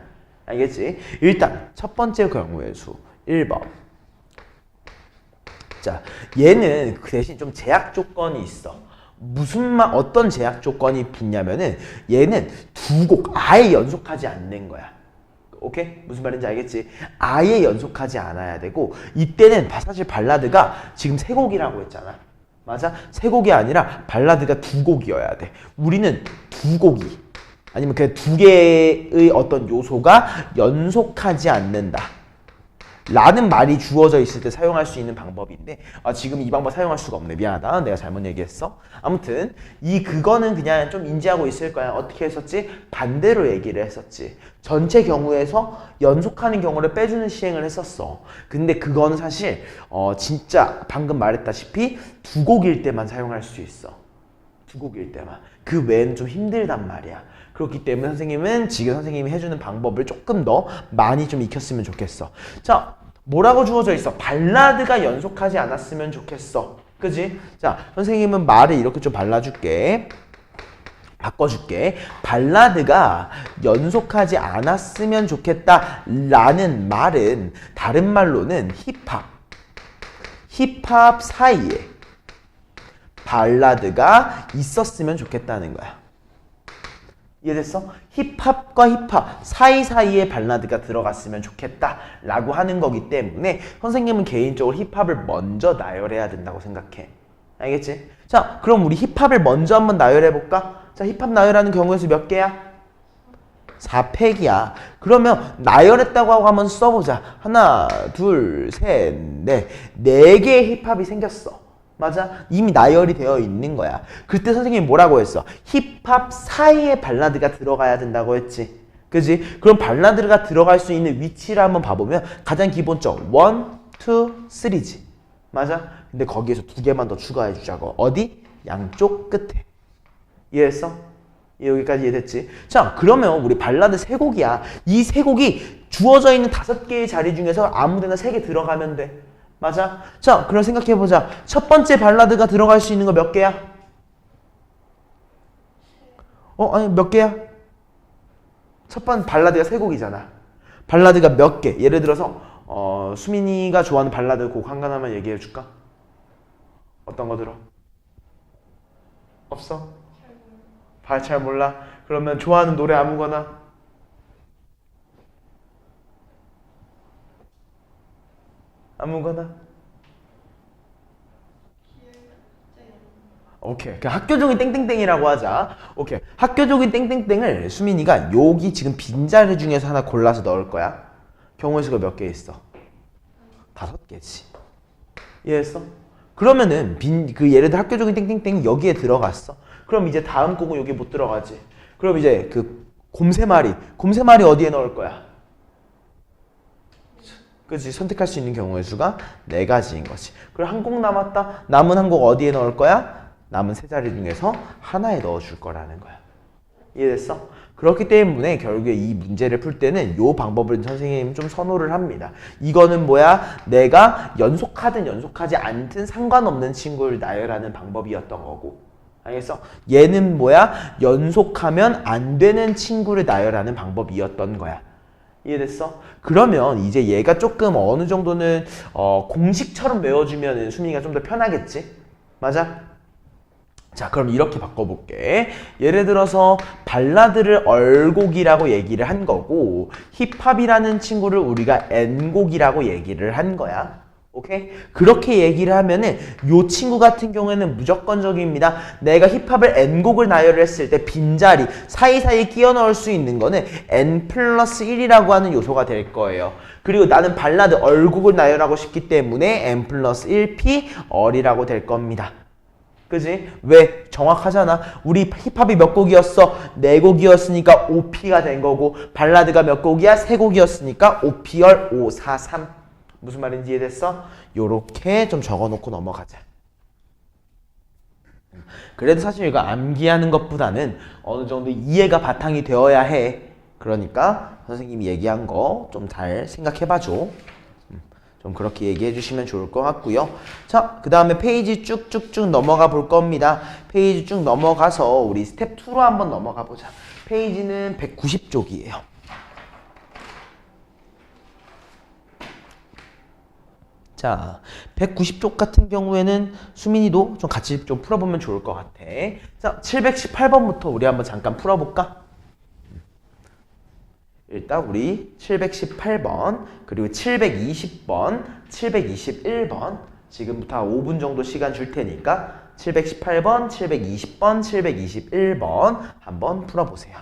알겠지? 일단 첫 번째 경우의 수 1번. 자, 얘는 그 대신 좀 제약 조건이 있어. 어떤 제약 조건이 붙냐면은 얘는 2곡 아예 연속하지 않는 거야. 오케이? 무슨 말인지 알겠지? 아예 연속하지 않아야 되고, 이때는 사실 발라드가 지금 3곡이라고 했잖아. 맞아? 3곡이 아니라 발라드가 2곡이어야 돼. 우리는 2곡이 아니면 그냥 2개의 어떤 요소가 연속하지 않는다 라는 말이 주어져 있을 때 사용할 수 있는 방법인데, 지금 이 방법 사용할 수가 없네. 미안하다. 내가 잘못 얘기했어. 아무튼 그거는 그냥 좀 인지하고 있을 거야. 어떻게 했었지? 반대로 얘기를 했었지. 전체 경우에서 연속하는 경우를 빼주는 시행을 했었어. 근데 그거는 사실 진짜 방금 말했다시피 2곡일 때만 사용할 수 있어. 2곡일 때만. 그 외에는 좀 힘들단 말이야. 그렇기 때문에 선생님은 지금 선생님이 해주는 방법을 조금 더 많이 좀 익혔으면 좋겠어. 자, 뭐라고 주어져 있어? 발라드가 연속하지 않았으면 좋겠어. 그지? 자, 선생님은 말을 이렇게 좀 발라줄게. 바꿔줄게. 발라드가 연속하지 않았으면 좋겠다 라는 말은 다른 말로는 힙합 사이에 발라드가 있었으면 좋겠다는 거야. 이해됐어? 힙합과 힙합 사이사이에 발라드가 들어갔으면 좋겠다 라고 하는 거기 때문에 선생님은 개인적으로 힙합을 먼저 나열해야 된다고 생각해. 알겠지? 자, 그럼 우리 힙합을 먼저 한번 나열해볼까? 자, 힙합 나열하는 경우의 수 몇 개야? 4팩이야. 그러면 나열했다고 하고 한번 써보자. 하나, 둘, 셋, 넷. 4개의 힙합이 생겼어. 맞아? 이미 나열이 되어 있는 거야. 그때 선생님이 뭐라고 했어? 힙합 사이에 발라드가 들어가야 된다고 했지. 그지? 그럼 발라드가 들어갈 수 있는 위치를 한번 봐보면 가장 기본적 1, 2, 3지. 맞아? 근데 거기에서 2개만 더 추가해 주자고. 어디? 양쪽 끝에. 이해했어? 여기까지 이해됐지? 자, 그러면 우리 발라드 3곡이야. 이 3곡이 주어져 있는 5개의 자리 중에서 아무데나 3개 들어가면 돼. 맞아? 자, 그럼 생각해보자. 첫 번째 발라드가 들어갈 수 있는 거 몇 개야? 아니 몇 개야? 첫 번째 발라드가 3곡이잖아. 발라드가 몇 개? 예를 들어서 수민이가 좋아하는 발라드 곡 하나만 얘기해줄까? 어떤 거 들어? 없어? 잘 몰라? 그러면 좋아하는 노래 아무거나? 아무거나. 오케이. 그 학교종이 땡땡땡이라고 하자. 오케이. 학교종이 땡땡땡을 수민이가 여기 지금 빈자리 중에서 하나 골라서 넣을 거야. 경우의 수가 몇 개 있어? 5개지. 이해했어? 그러면은 예를 들어 학교종이 땡땡땡이 여기에 들어갔어. 그럼 이제 다음 곡은 여기 못 들어가지. 그럼 이제 그 곰새말이 어디에 넣을 거야? 그치? 선택할 수 있는 경우의 수가 4가지인 거지. 그리고 한 곡 남았다. 남은 한 곡 어디에 넣을 거야? 남은 3자리 중에서 하나에 넣어줄 거라는 거야. 이해됐어? 그렇기 때문에 결국에 이 문제를 풀 때는 이 방법을 선생님이 좀 선호를 합니다. 이거는 뭐야? 내가 연속하든 연속하지 않든 상관없는 친구를 나열하는 방법이었던 거고. 알겠어? 얘는 뭐야? 연속하면 안 되는 친구를 나열하는 방법이었던 거야. 이해됐어? 그러면 이제 얘가 조금 어느 정도는 공식처럼 외워주면 수민이가 좀 더 편하겠지? 맞아? 자, 그럼 이렇게 바꿔볼게. 예를 들어서 발라드를 얼곡이라고 얘기를 한 거고 힙합이라는 친구를 우리가 N곡이라고 얘기를 한 거야. 오케이? 그렇게 얘기를 하면은 요 친구 같은 경우에는 무조건적입니다. 내가 힙합을 N곡을 나열을 했을 때 빈자리 사이사이에 끼워 넣을 수 있는 거는 N 플러스 1이라고 하는 요소가 될 거예요. 그리고 나는 발라드 얼곡을 나열하고 싶기 때문에 N 플러스 1P 얼이라고 될 겁니다. 그지? 왜? 정확하잖아. 우리 힙합이 몇 곡이었어? 4곡이었으니까 5P가 된 거고 발라드가 몇 곡이야? 3곡이었으니까 5P열 543. 무슨 말인지 이해됐어? 요렇게 좀 적어놓고 넘어가자. 그래도 사실 이거 암기하는 것보다는 어느 정도 이해가 바탕이 되어야 해. 그러니까 선생님이 얘기한 거 좀 잘 생각해봐줘. 좀 그렇게 얘기해 주시면 좋을 것 같고요. 자, 그 다음에 페이지 쭉쭉쭉 넘어가 볼 겁니다. 페이지 쭉 넘어가서 우리 스텝 2로 한번 넘어가 보자. 페이지는 190쪽이에요. 자, 190쪽 같은 경우에는 수민이도 좀 같이 좀 풀어보면 좋을 것 같아. 자, 718번부터 우리 한번 잠깐 풀어볼까? 일단 우리 718번, 그리고 720번, 721번 지금부터 5분 정도 시간 줄 테니까 718번, 720번, 721번 한번 풀어보세요.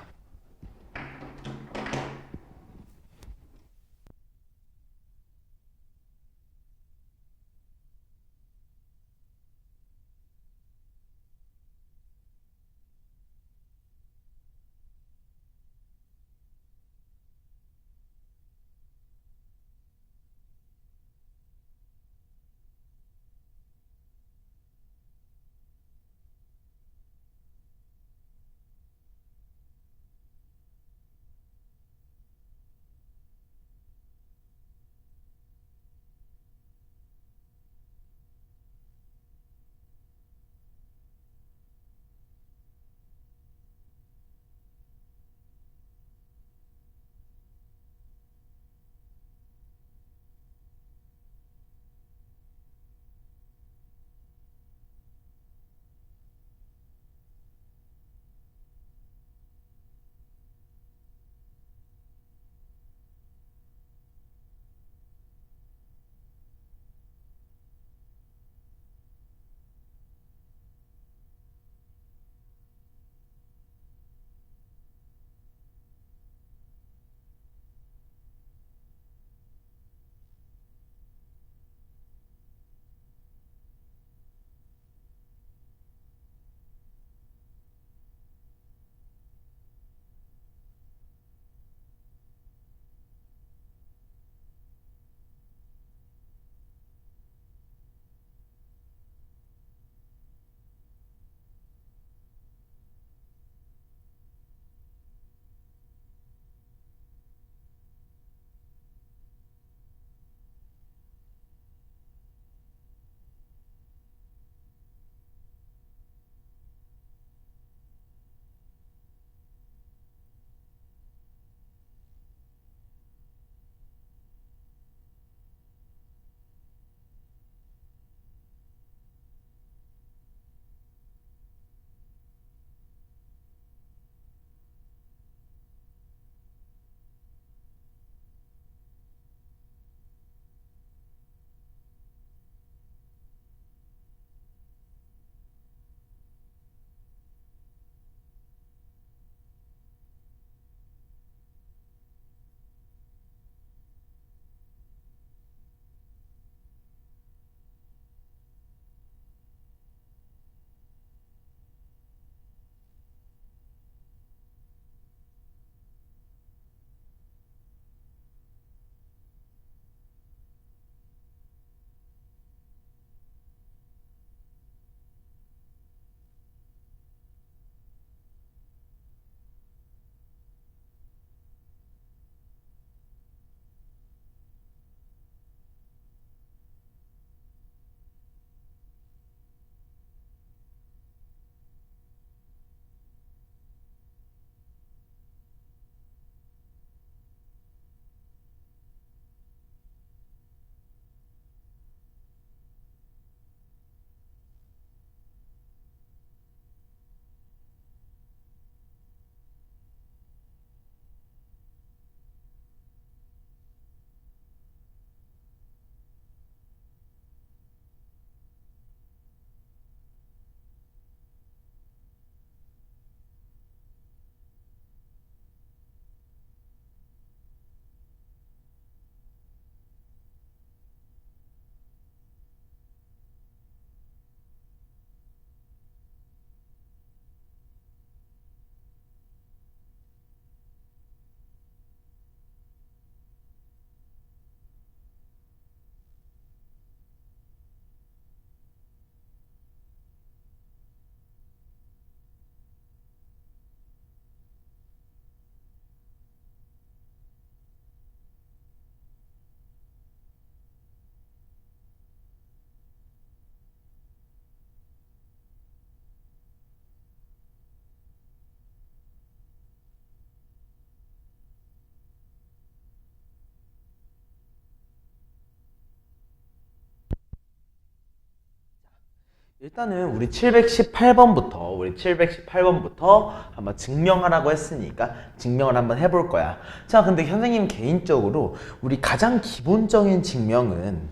일단은 우리 718번부터 한번 증명하라고 했으니까 증명을 한번 해볼 거야. 자, 근데 선생님 개인적으로 우리 가장 기본적인 증명은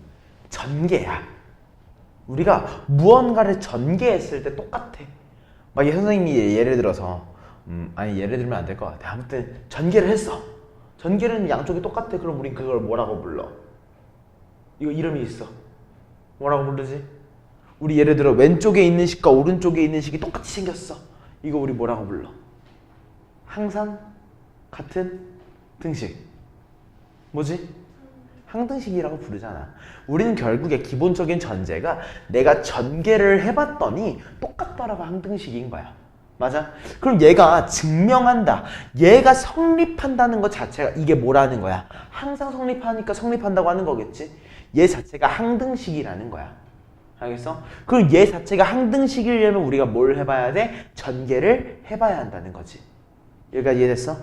전개야. 우리가 무언가를 전개했을 때 똑같아. 막 선생님이 예를 들어서 아니 예를 들면 안 될 것 같아. 아무튼 전개를 했어. 전개는 양쪽이 똑같아. 그럼 우린 그걸 뭐라고 불러? 이거 이름이 있어. 뭐라고 부르지? 우리 예를 들어 왼쪽에 있는 식과 오른쪽에 있는 식이 똑같이 생겼어. 이거 우리 뭐라고 불러? 항상 같은 등식. 뭐지? 항등식이라고 부르잖아. 우리는 결국에 기본적인 전제가 내가 전개를 해봤더니 똑같더라고 항등식인 거야. 맞아? 그럼 얘가 증명한다. 얘가 성립한다는 것 자체가 이게 뭐라는 거야? 항상 성립하니까 성립한다고 하는 거겠지? 얘 자체가 항등식이라는 거야. 알겠어? 그럼 얘 자체가 항등식이려면 우리가 뭘 해봐야 돼? 전개를 해봐야 한다는 거지. 여기까지 이해됐어?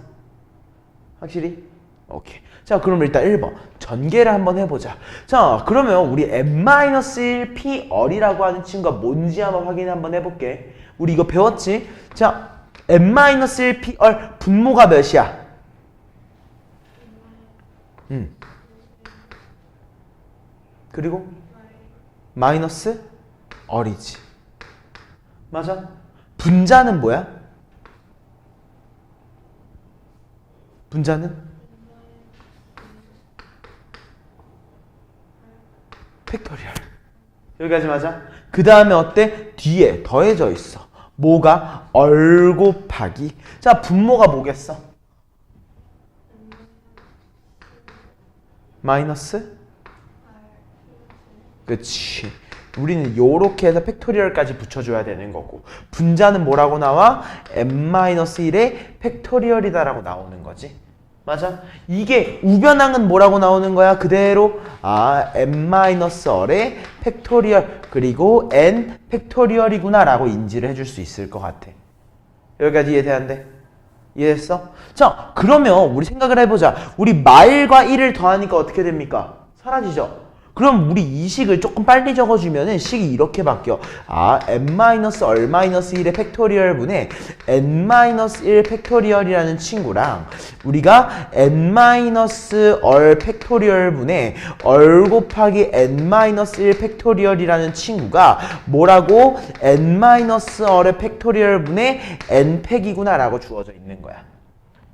확실히? 오케이. 자, 그럼 일단 1번. 전개를 한번 해보자. 자, 그러면 우리 n-1 P얼이라고 하는 친구가 뭔지 한번 확인 한번 해볼게. 우리 이거 배웠지? 자, n-1 P얼 분모가 몇이야? 그리고 마이너스 얼이지. 맞아? 분자는 뭐야? 분자는? 팩토리얼. 여기까지 맞아? 그 다음에 어때? 뒤에 더해져 있어. 뭐가? 얼 곱하기. 자, 분모가 뭐겠어? 마이너스? 그치. 우리는 요렇게 해서 팩토리얼까지 붙여줘야 되는 거고, 분자는 뭐라고 나와? n-1의 팩토리얼이다 라고 나오는 거지. 맞아? 이게 우변항은 뭐라고 나오는 거야? 그대로 n-얼의 팩토리얼 그리고 n 팩토리얼이구나 라고 인지를 해줄 수 있을 것 같아. 여기까지 이해돼안돼? 이해됐어? 자, 그러면 우리 생각을 해보자. 우리 마일과 1을 더하니까 어떻게 됩니까? 사라지죠? 그럼 우리 이 식을 조금 빨리 적어주면은 식이 이렇게 바뀌어. n-얼-1의 팩토리얼 분의 n-1 팩토리얼이라는 친구랑 우리가 n-얼 팩토리얼 분의 얼 곱하기 n-1 팩토리얼이라는 친구가 뭐라고? n-얼의 팩토리얼 분의 n팩이구나 라고 주어져 있는 거야.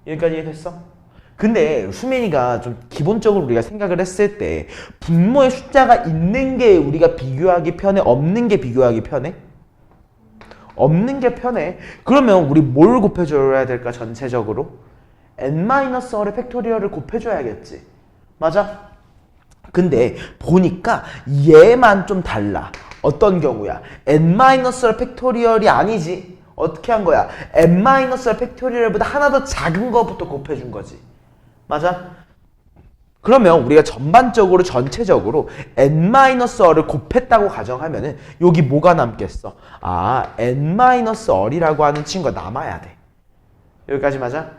여기까지 이해됐어? 근데 수민이가 좀 기본적으로 우리가 생각을 했을 때 분모의 숫자가 있는 게 우리가 비교하기 편해? 없는 게 비교하기 편해? 없는 게 편해. 그러면 우리 뭘 곱해줘야 될까 전체적으로? n-얼의 팩토리얼을 곱해줘야겠지. 맞아? 근데 보니까 얘만 좀 달라. 어떤 경우야? n-얼 팩토리얼이 아니지. 어떻게 한 거야? n-얼 팩토리얼보다 하나 더 작은 거부터 곱해준 거지. 맞아? 그러면 우리가 전반적으로 전체적으로 n-얼을 곱했다고 가정하면은 여기 뭐가 남겠어? n-얼이라고 하는 친구가 남아야 돼. 여기까지 맞아?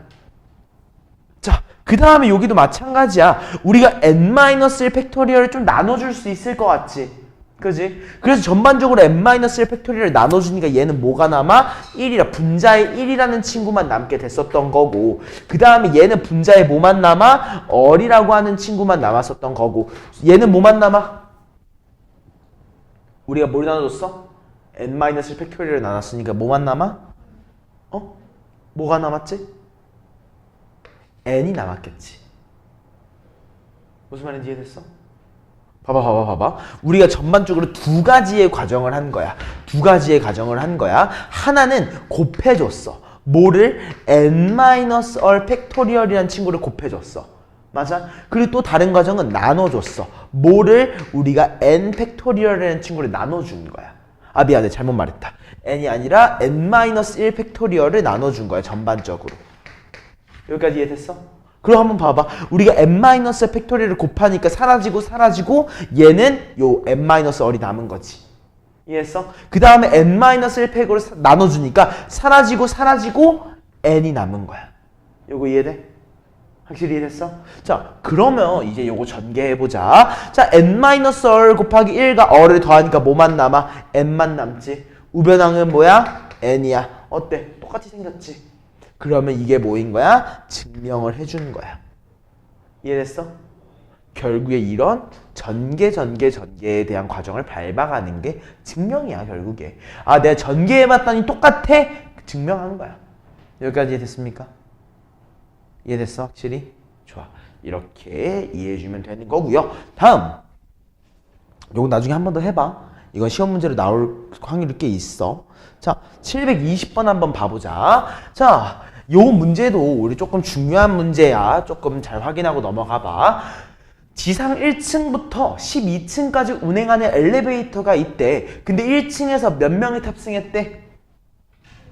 자, 그 다음에 여기도 마찬가지야. 우리가 n-1 팩토리얼을 좀 나눠줄 수 있을 것 같지? 그지? 그래서 전반적으로 n-1 팩토리얼을 나눠주니까 얘는 뭐가 남아? 1이라 분자의 1이라는 친구만 남게 됐었던 거고, 그 다음에 얘는 분자의 뭐만 남아? 얼이라고 하는 친구만 남았었던 거고, 얘는 뭐만 남아? 우리가 뭘 나눠줬어? n-1 팩토리얼을 나눴으니까 뭐만 남아? 뭐가 남았지? n이 남았겠지. 무슨 말인지 이해됐어? 봐봐. 우리가 전반적으로 두 가지의 과정을 한 거야. 하나는 곱해줬어. 뭐를? n-얼 팩토리얼이라는 친구를 곱해줬어. 맞아? 그리고 또 다른 과정은 나눠줬어. 뭐를? 우리가 n 팩토리얼이라는 친구를 나눠준 거야. 미안해. 잘못 말했다. n이 아니라 n-1 팩토리얼을 나눠준 거야. 전반적으로. 여기까지 이해됐어? 그럼 한번 봐봐. 우리가 n-의 팩토리얼을 곱하니까 사라지고 얘는 요 n-얼이 남은 거지. 이해했어? 그 다음에 n-1 팩으로 나눠주니까 사라지고 n이 남은 거야. 요거 이해돼? 확실히 이해됐어? 자, 그러면 이제 요거 전개해보자. 자, n-얼 곱하기 1과 얼을 더하니까 뭐만 남아? n만 남지. 우변항은 뭐야? n이야. 어때? 똑같이 생겼지? 그러면 이게 뭐인 거야? 증명을 해주는 거야. 이해됐어? 결국에 이런 전개에 대한 과정을 밟아가는 게 증명이야, 결국에. 아, 내가 전개해봤더니 똑같아? 증명한 거야. 여기까지 이해됐습니까? 이해됐어? 확실히? 좋아. 이렇게 이해해주면 되는 거고요. 다음. 요거 나중에 한 번 더 해봐. 이건 시험 문제로 나올 확률이 꽤 있어. 자, 720번 한번 봐보자. 자, 요 문제도 우리 조금 중요한 문제야. 조금 잘 확인하고 넘어가 봐. 지상 1층부터 12층까지 운행하는 엘리베이터가 있대. 근데 1층에서 몇 명이 탑승했대?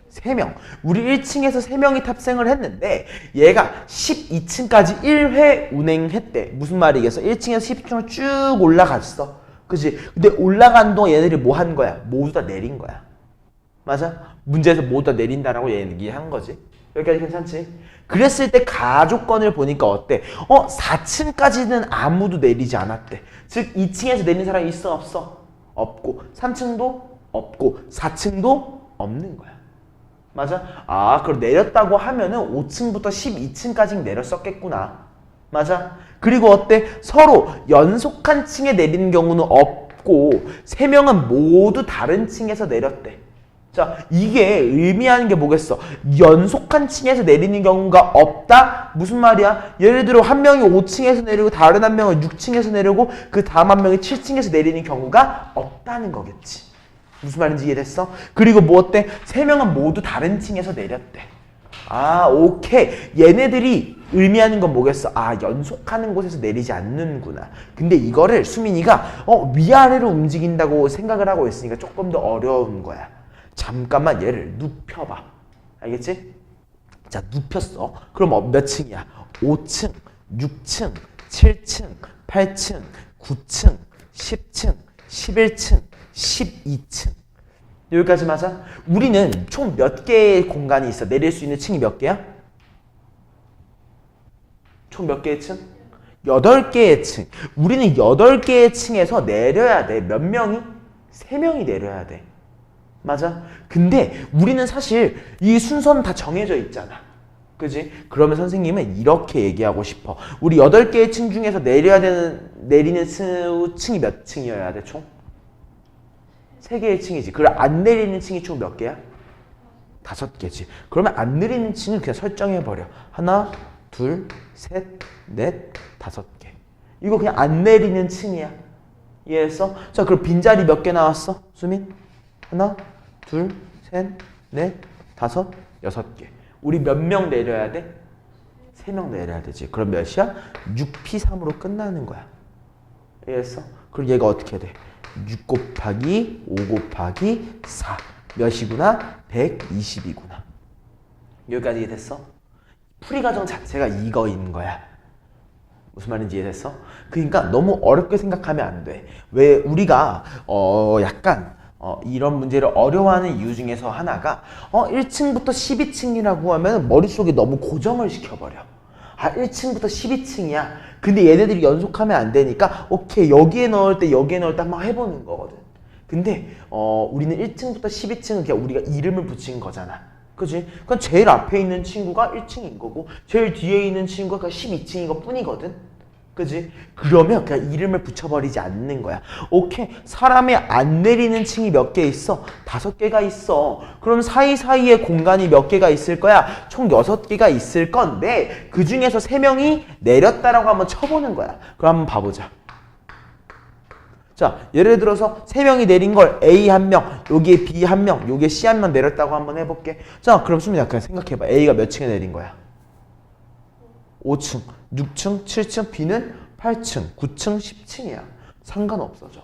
3명. 우리 1층에서 3명이 탑승을 했는데 얘가 12층까지 1회 운행했대. 무슨 말이겠어? 1층에서 12층을 쭉 올라갔어. 그치? 근데 올라간 동안 얘네들이 뭐 한 거야? 모두 다 내린 거야. 맞아? 문제에서 모두 다 내린다라고 얘기한 거지. 여기까지 괜찮지? 그랬을 때 가조건을 보니까 어때? 4층까지는 아무도 내리지 않았대. 즉 2층에서 내린 사람이 있어 없어? 없고 3층도 없고 4층도 없는 거야. 맞아? 아, 그럼 내렸다고 하면은 5층부터 12층까지 내렸었겠구나. 맞아? 그리고 어때? 서로 연속한 층에 내리는 경우는 없고 3명은 모두 다른 층에서 내렸대. 자, 이게 의미하는 게 뭐겠어? 연속한 층에서 내리는 경우가 없다? 무슨 말이야? 예를 들어 한 명이 5층에서 내리고 다른 한 명은 6층에서 내리고 그 다음 한 명이 7층에서 내리는 경우가 없다는 거겠지. 무슨 말인지 이해됐어? 그리고 뭐 어때? 3명은 모두 다른 층에서 내렸대. 아, 오케이. 얘네들이 의미하는 건 뭐겠어? 아, 연속하는 곳에서 내리지 않는구나. 근데 이거를 수민이가 위아래로 움직인다고 생각을 하고 있으니까 조금 더 어려운 거야. 잠깐만 얘를 눕혀봐. 알겠지? 자, 눕혔어. 그럼 몇 층이야? 5층, 6층, 7층, 8층, 9층, 10층, 11층, 12층. 여기까지 맞아? 우리는 총 몇 개의 공간이 있어? 내릴 수 있는 층이 몇 개야? 총 몇 개의 층? 8개의 층. 우리는 8개의 층에서 내려야 돼. 몇 명이? 3명이 내려야 돼. 맞아? 근데 우리는 사실 이 순서는 다 정해져 있잖아. 그지? 그러면 선생님은 이렇게 얘기하고 싶어. 우리 8개의 층 중에서 내리는 층이 몇 층이어야 돼, 총? 3개의 층이지. 그럼 안 내리는 층이 총 몇 개야? 5개지. 그러면 안 내리는 층을 그냥 설정해버려. 하나, 둘, 셋, 넷, 5개. 이거 그냥 안 내리는 층이야. 이해했어? 자, 그럼 빈자리 몇 개 나왔어? 수민? 하나, 둘, 셋, 넷, 5, 6개. 우리 몇 명 내려야 돼? 3명 내려야 되지. 그럼 몇이야? 6P3으로 끝나는 거야. 이해했어? 그럼 얘가 어떻게 돼? 6 곱하기 5 곱하기 4 몇이구나? 120이구나. 여기까지 이해됐어? 풀이 과정 자체가 이거인 거야. 무슨 말인지 이해됐어? 그러니까 너무 어렵게 생각하면 안 돼. 왜 우리가 약간 이런 문제를 어려워하는 이유 중에서 하나가 1층부터 12층이라고 하면 머릿속에 너무 고정을 시켜버려. 아, 1층부터 12층이야. 근데 얘네들이 연속하면 안 되니까 오케이, 여기에 넣을 때 한번 해보는 거거든. 근데 우리는 1층부터 12층은 그냥 우리가 이름을 붙인 거잖아. 그치? 그러니까 제일 앞에 있는 친구가 1층인 거고 제일 뒤에 있는 친구가 12층인 것 뿐이거든. 그지? 그러면 그냥 이름을 붙여버리지 않는 거야. 오케이. 사람이 안 내리는 층이 몇 개 있어? 5개가 있어. 그럼 사이사이에 공간이 몇 개가 있을 거야? 총 6개가 있을 건데 그 중에서 3명이 내렸다라고 한번 쳐보는 거야. 그럼 한번 봐보자. 자, 예를 들어서 3명이 내린 걸 A 1명, 여기에 B 1명, 여기에 C 1명 내렸다고 한번 해볼게. 자, 그럼 수민아 그냥 생각해봐. A가 몇 층에 내린 거야? 5층, 6층, 7층, B는 8층, 9층, 10층이야. 상관없어져.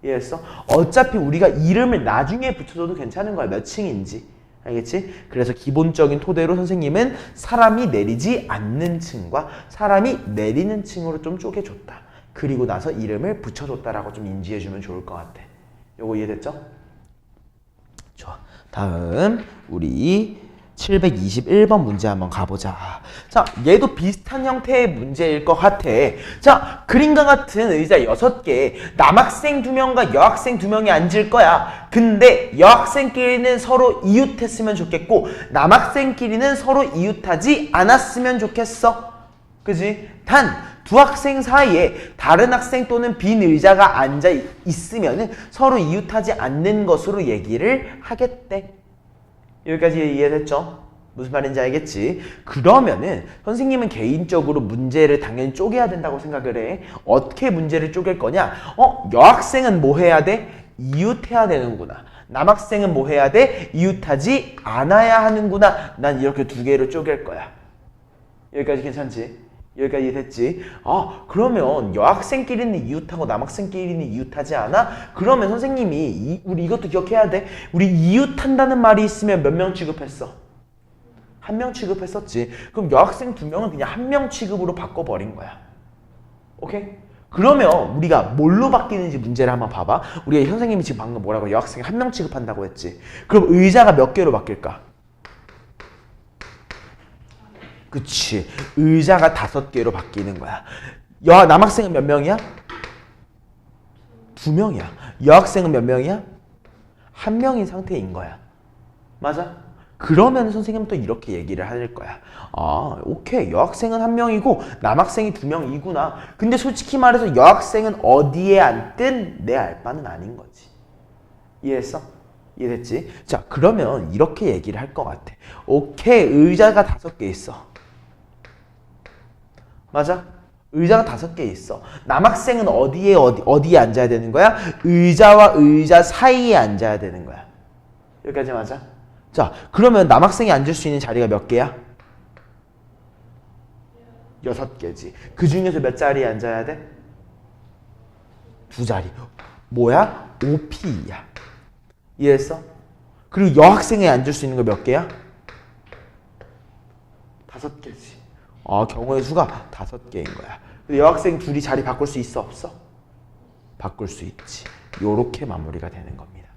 이해했어? 어차피 우리가 이름을 나중에 붙여줘도 괜찮은 거야. 몇 층인지. 알겠지? 그래서 기본적인 토대로 선생님은 사람이 내리지 않는 층과 사람이 내리는 층으로 좀 쪼개줬다. 그리고 나서 이름을 붙여줬다라고 좀 인지해주면 좋을 것 같아. 요거 이해됐죠? 좋아. 다음 우리 721번 문제 한번 가보자. 자, 얘도 비슷한 형태의 문제일 것 같아. 자, 그림과 같은 의자 6개, 남학생 2명과 여학생 2명이 앉을 거야. 근데 여학생끼리는 서로 이웃했으면 좋겠고 남학생끼리는 서로 이웃하지 않았으면 좋겠어. 그지? 단, 두 학생 사이에 다른 학생 또는 빈 의자가 앉아 있으면 서로 이웃하지 않는 것으로 얘기를 하겠대. 여기까지 이해됐죠? 무슨 말인지 알겠지? 그러면은 선생님은 개인적으로 문제를 당연히 쪼개야 된다고 생각을 해. 어떻게 문제를 쪼갤 거냐? 여학생은 뭐 해야 돼? 이웃해야 되는구나. 남학생은 뭐 해야 돼? 이웃하지 않아야 하는구나. 난 이렇게 두 개로 쪼갤 거야. 여기까지 괜찮지? 여기까지 됐지? 그러면 여학생끼리는 이웃하고 남학생끼리는 이웃하지 않아? 그러면 선생님이 우리 이것도 기억해야 돼. 우리 이웃한다는 말이 있으면 몇 명 취급했어? 한 명 취급했었지. 그럼 여학생 2명은 그냥 한 명 취급으로 바꿔버린 거야. 오케이? 그러면 우리가 뭘로 바뀌는지 문제를 한번 봐봐. 우리가 선생님이 지금 방금 뭐라고 여학생 한 명 취급한다고 했지. 그럼 의자가 몇 개로 바뀔까? 그치. 의자가 5개로 바뀌는 거야. 남학생은 몇 명이야? 2명이야. 여학생은 몇 명이야? 1명인 상태인 거야. 맞아? 그러면 선생님은 또 이렇게 얘기를 할 거야. 오케이. 여학생은 1명이고 남학생이 2명이구나. 근데 솔직히 말해서 여학생은 어디에 앉든 내 알 바는 아닌 거지. 이해했어? 이해됐지? 자, 그러면 이렇게 얘기를 할 것 같아. 오케이. 의자가 5개 있어. 맞아? 의자가 5개 있어. 남학생은 어디에 앉아야 되는 거야? 의자와 의자 사이에 앉아야 되는 거야. 여기까지 맞아? 자, 그러면 남학생이 앉을 수 있는 자리가 몇 개야? 6개지. 그 중에서 몇 자리에 앉아야 돼? 2자리. 뭐야? OP야. 이해했어? 그리고 여학생이 앉을 수 있는 거 몇 개야? 5개지. 경우의 수가 5개인 거야. 근데 여학생 둘이 자리 바꿀 수 있어, 없어? 바꿀 수 있지. 요렇게 마무리가 되는 겁니다.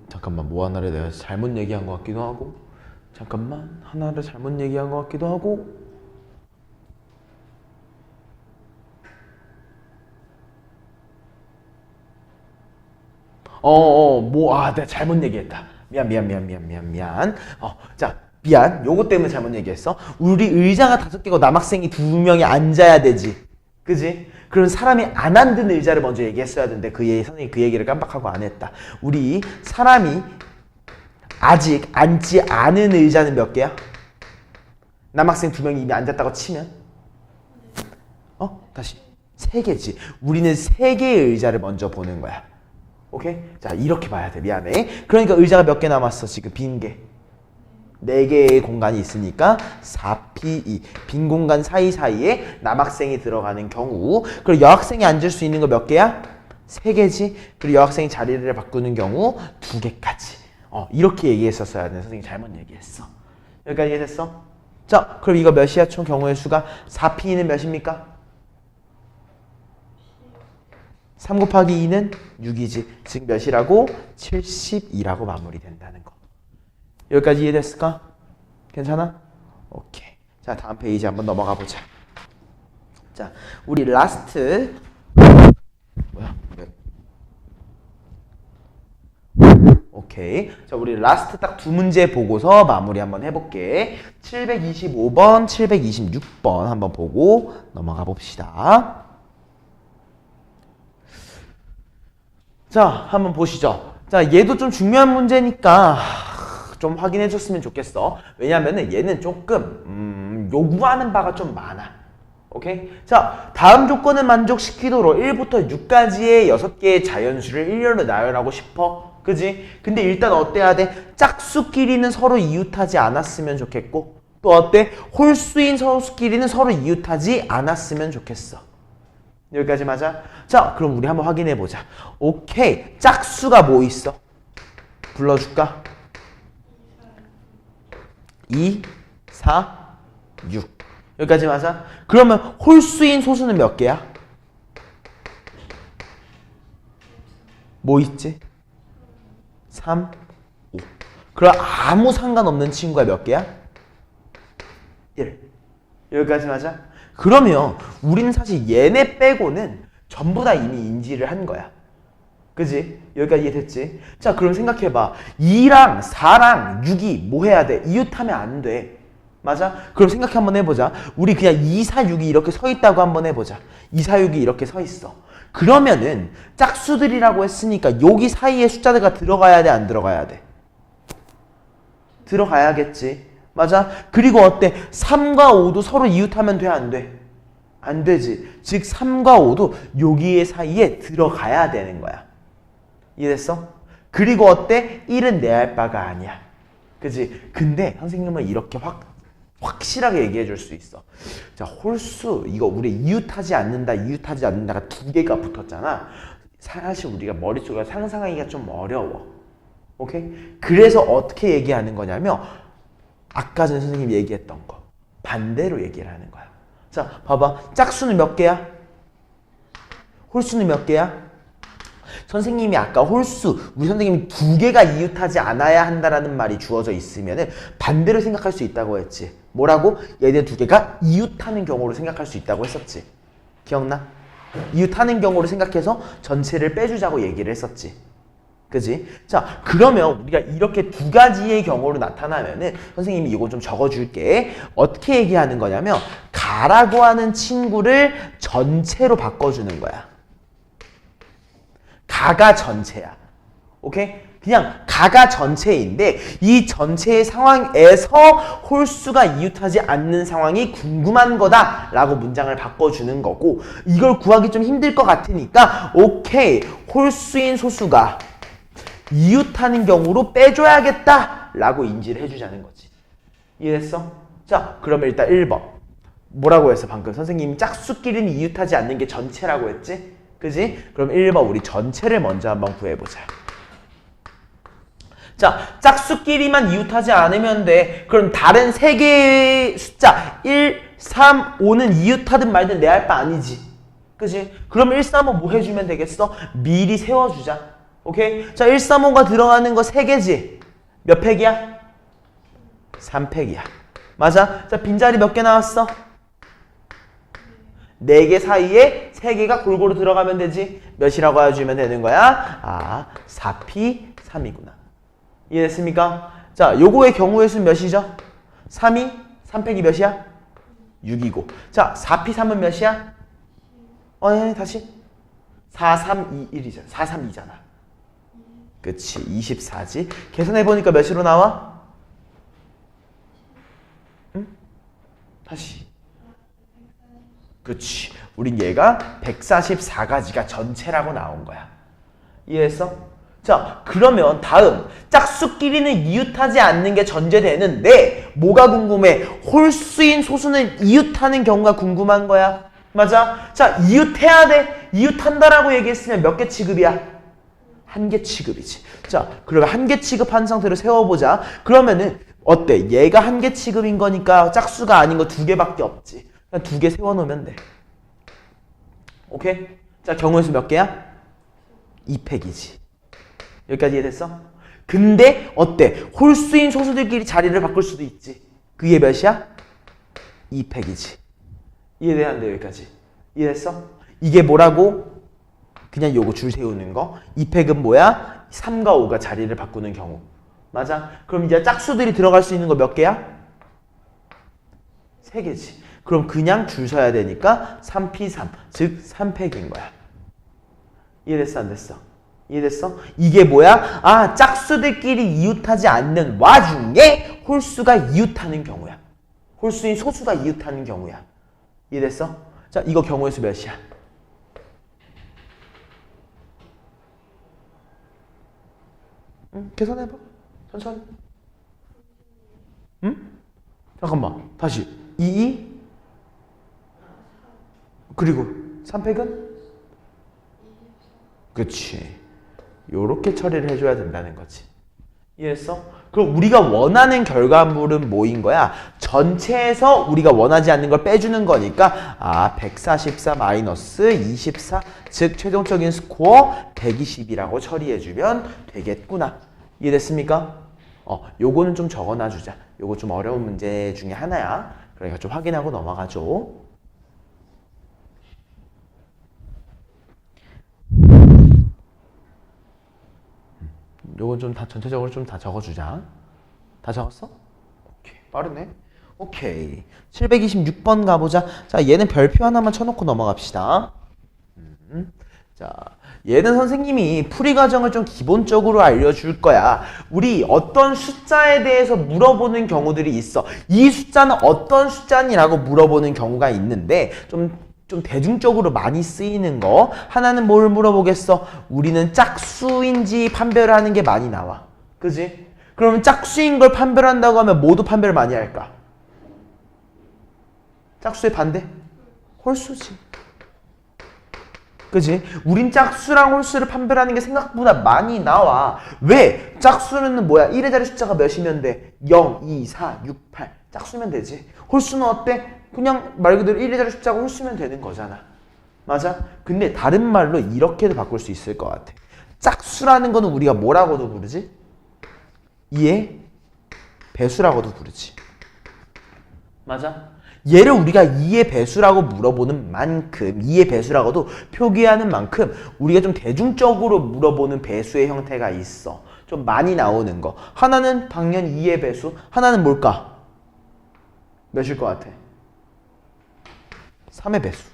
잠깐만, 뭐 하나를 내가 잘못 얘기한 것 같기도 하고, 잠깐만, 하나를 잘못 얘기한 것 같기도 하고, 내가 잘못 얘기했다. 미안. 자, 미안. 요거 때문에 잘못 얘기했어. 우리 의자가 5개고 남학생이 2명이 앉아야 되지. 그지? 그런 사람이 안 앉은 의자를 먼저 얘기했어야 되는데 선생님이 그 얘기를 깜빡하고 안 했다. 우리 사람이 아직 앉지 않은 의자는 몇 개야? 남학생 2명이 이미 앉았다고 치면? 다시. 3개지. 우리는 3개의 의자를 먼저 보는 거야. 오케이? 자, 이렇게 봐야 돼. 미안해. 그러니까 의자가 몇 개 남았어? 지금 빈 개. 4개의 공간이 있으니까 4P2. 빈 공간 사이사이에 남학생이 들어가는 경우. 그리고 여학생이 앉을 수 있는 거 몇 개야? 3개지. 그리고 여학생이 자리를 바꾸는 경우 2개까지. 이렇게 얘기했었어야 돼. 선생님이 잘못 얘기했어. 여기까지 이해됐어? 자, 그럼 이거 몇이야? 총 경우의 수가 4P는 몇입니까? 3 곱하기 2는 6이지. 즉 몇이라고? 72라고 마무리된다는 거. 여기까지 이해됐을까? 괜찮아? 오케이. 자, 다음 페이지 한번 넘어가 보자. 자, 우리 라스트. 뭐야? 오케이. 자, 우리 라스트 딱 2문제 보고서 마무리 한번 해볼게. 725번, 726번 한번 보고 넘어가 봅시다. 자, 한번 보시죠. 자, 얘도 좀 중요한 문제니까 좀 확인해 줬으면 좋겠어. 왜냐면은 얘는 조금 요구하는 바가 좀 많아. 오케이? 자, 다음 조건을 만족시키도록 1부터 6까지의 6개의 자연수를 일렬로 나열하고 싶어. 그지? 근데 일단 어때야 돼? 짝수끼리는 서로 이웃하지 않았으면 좋겠고, 또 어때? 홀수인 서수끼리는 서로 이웃하지 않았으면 좋겠어. 여기까지 맞아? 자, 그럼 우리 한번 확인해 보자. 오케이. 짝수가 뭐 있어? 불러줄까? 2, 4, 6. 여기까지 맞아? 그러면 홀수인 소수는 몇 개야? 뭐 있지? 3, 5. 그럼 아무 상관없는 친구가 몇 개야? 1. 여기까지 맞아? 그러면 우리는 사실 얘네 빼고는 전부 다 이미 인지를 한 거야. 그지? 여기까지 이해됐지? 자, 그럼 생각해봐. 2랑 4랑 6이 뭐 해야 돼? 이웃하면 안 돼. 맞아? 그럼 생각 한번 해보자. 우리 그냥 2, 4, 6이 이렇게 서 있다고 한번 해보자. 2, 4, 6이 이렇게 서 있어. 그러면은 짝수들이라고 했으니까 여기 사이에 숫자들가 들어가야 돼, 안 들어가야 돼? 들어가야겠지. 맞아? 그리고 어때? 3과 5도 서로 이웃하면 돼, 안 돼? 안 되지. 즉 3과 5도 여기에 사이에 들어가야 되는 거야. 이해됐어? 그리고 어때? 1은 내 할 바가 아니야. 그치? 근데 선생님은 이렇게 확실하게 얘기해 줄 수 있어. 자, 홀수, 이거 우리 이웃하지 않는다가 두 개가 붙었잖아. 사실 우리가 머릿속에 상상하기가 좀 어려워. 오케이? 그래서 어떻게 얘기하는 거냐면, 아까 전에 선생님이 얘기했던 거. 반대로 얘기를 하는 거야. 자, 봐봐. 짝수는 몇 개야? 홀수는 몇 개야? 선생님이 아까 홀수, 우리 선생님이 두 개가 이웃하지 않아야 한다라는 말이 주어져 있으면 반대로 생각할 수 있다고 했지. 뭐라고? 얘네 두 개가 이웃하는 경우로 생각할 수 있다고 했었지. 기억나? 이웃하는 경우로 생각해서 전체를 빼주자고 얘기를 했었지. 그지? 자, 그러면 우리가 이렇게 두 가지의 경우로 나타나면은 선생님이 이거 좀 적어줄게. 어떻게 얘기하는 거냐면 가라고 하는 친구를 전체로 바꿔주는 거야. 가가 전체야. 오케이? 그냥 가가 전체인데 이 전체의 상황에서 홀수가 이웃하지 않는 상황이 궁금한 거다 라고 문장을 바꿔주는 거고, 이걸 구하기 좀 힘들 것 같으니까 오케이, 홀수인 소수가 이웃하는 경우로 빼줘야겠다 라고 인지를 해주자는 거지. 이해됐어? 자, 그러면 일단 1번 뭐라고 했어? 방금 선생님이 짝수끼리는 이웃하지 않는 게 전체라고 했지? 그지? 그럼 1번 우리 전체를 먼저 한번 구해보자. 자, 짝수끼리만 이웃하지 않으면 돼. 그럼 다른 세 개의 숫자 1, 3, 5는 이웃하든 말든 내 할 바 아니지. 그지? 그럼 1, 3, 5 뭐 해주면 되겠어? 미리 세워주자. 오케이? 자, 1, 3, 5가 들어가는 거 3개지? 몇 팩이야? 3팩이야. 맞아? 자, 빈자리 몇 개 나왔어? 4개 사이에 3개가 골고루 들어가면 되지. 몇이라고 해주면 되는 거야? 아, 4P 3이구나. 이해됐습니까? 자, 요거의 경우의 수는 몇이죠? 3이 3팩이 몇이야? 6이고. 자, 4P 3은 몇이야? 다시 4, 3, 2, 1이잖아. 4, 3, 2잖아. 그치, 24지. 계산해보니까 몇으로 나와? 응? 다시. 그치. 우린 얘가 144가지가 전체라고 나온 거야. 이해했어? 자, 그러면 다음. 짝수끼리는 이웃하지 않는 게 전제되는데 뭐가 궁금해? 홀수인 소수는 이웃하는 경우가 궁금한 거야. 맞아? 자, 이웃해야 돼. 이웃한다라고 얘기했으면 몇 개 취급이야? 1개 취급이지. 자, 그러면 1개 취급한 상태로 세워보자. 그러면은 어때? 얘가 1개 취급인 거니까 짝수가 아닌 거 2개밖에 없지. 그냥 2개 세워놓으면 돼. 오케이? 자, 경우의 수 몇 개야? 2팩이지. 여기까지 이해됐어? 근데 어때? 홀수인 소수들끼리 자리를 바꿀 수도 있지. 그게 몇이야? 2팩이지. 이해돼? 안 돼? 여기까지. 이해됐어? 이게 뭐라고? 그냥 요거 줄 세우는 거. 2팩은 뭐야? 3과 5가 자리를 바꾸는 경우. 맞아? 그럼 이제 짝수들이 들어갈 수 있는 거 몇 개야? 3개지. 그럼 그냥 줄 서야 되니까 3P3, 즉 3팩인 거야. 이해됐어? 안 됐어? 이해됐어? 이게 뭐야? 아, 짝수들끼리 이웃하지 않는 와중에 홀수가 이웃하는 경우야. 홀수인 소수가 이웃하는 경우야. 이해됐어? 자, 이거 경우의 수 몇이야? 계산해봐. 천천히. 잠깐만. 다시. 2, 그리고 3팩은? 그치. 요렇게 처리를 해줘야 된다는 거지. 이해했어? 그럼 우리가 원하는 결과물은 뭐인 거야? 전체에서 우리가 원하지 않는 걸 빼주는 거니까 144 마이너스 24 즉 최종적인 스코어 120이라고 처리해주면 되겠구나. 이해됐습니까? 요거는 좀 적어놔주자. 요거 좀 어려운 문제 중에 하나야. 그러니까 좀 확인하고 넘어가죠. 요건 좀 다 전체적으로 좀 다 적어주자. 다 적었어? 오케이, 빠르네. 오케이. 726번 가보자. 자, 얘는 별표 하나만 쳐놓고 넘어갑시다. 자, 얘는 선생님이 풀이 과정을 좀 기본적으로 알려줄 거야. 우리 어떤 숫자에 대해서 물어보는 경우들이 있어. 이 숫자는 어떤 숫자니라고 물어보는 경우가 있는데 좀 대중적으로 많이 쓰이는 거. 하나는 뭘 물어보겠어? 우리는 짝수인지 판별을 하는 게 많이 나와. 그지? 그러면 짝수인 걸 판별한다고 하면 뭐도 판별을 많이 할까? 짝수의 반대? 홀수지. 그지? 우린 짝수랑 홀수를 판별하는 게 생각보다 많이 나와. 왜? 짝수는 뭐야? 1의 자리 숫자가 몇이면 돼? 0, 2, 4, 6, 8. 짝수면 되지. 홀수는 어때? 그냥 말 그대로 1의 자리 숫자가 홀수면 되는 거잖아. 맞아? 근데 다른 말로 이렇게도 바꿀 수 있을 것 같아. 짝수라는 거는 우리가 뭐라고도 부르지? 2의 배수라고도 부르지. 맞아? 얘를 우리가 2의 배수라고 물어보는 만큼 2의 배수라고도 표기하는 만큼 우리가 좀 대중적으로 물어보는 배수의 형태가 있어. 좀 많이 나오는 거. 하나는 당연히 2의 배수. 하나는 뭘까? 몇일 것 같아? 3의 배수.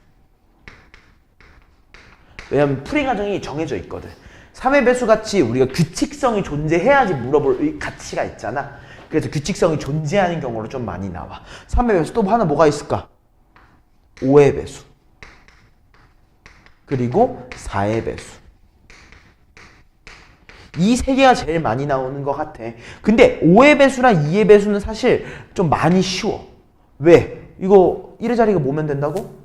왜냐면 풀이 과정이 정해져 있거든. 3의 배수 같이 우리가 규칙성이 존재해야지 물어볼 가치가 있잖아. 그래서 규칙성이 존재하는 경우로 좀 많이 나와. 3의 배수 또 하나 뭐가 있을까? 5의 배수. 그리고 4의 배수. 이 세 개가 제일 많이 나오는 것 같아. 근데 5의 배수랑 2의 배수는 사실 좀 많이 쉬워. 왜? 이거 1의 자리가 뭐면 된다고?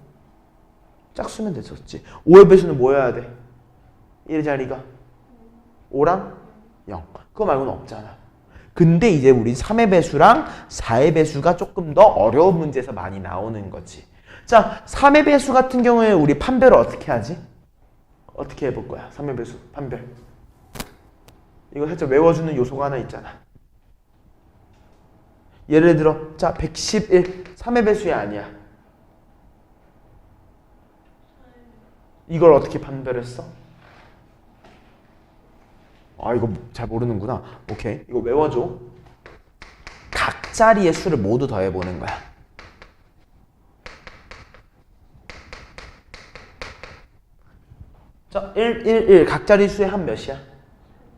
짝수면 됐었지. 5의 배수는 뭐여야 돼? 1의 자리가 5랑 0. 그거 말고는 없잖아. 근데 이제 우리 3의 배수랑 4의 배수가 조금 더 어려운 문제에서 많이 나오는 거지. 자, 3의 배수 같은 경우에 우리 판별을 어떻게 하지? 어떻게 해볼 거야? 3의 배수 판별. 이거 살짝 외워주는 요소가 하나 있잖아. 예를 들어, 자, 111. 3의 배수야, 아니야? 이걸 어떻게 판별했어? 이거 잘 모르는구나. 오케이. 이거 외워줘. 각 자리의 수를 모두 더해보는 거야. 자, 1, 1, 1. 각 자리 수의 합 몇이야?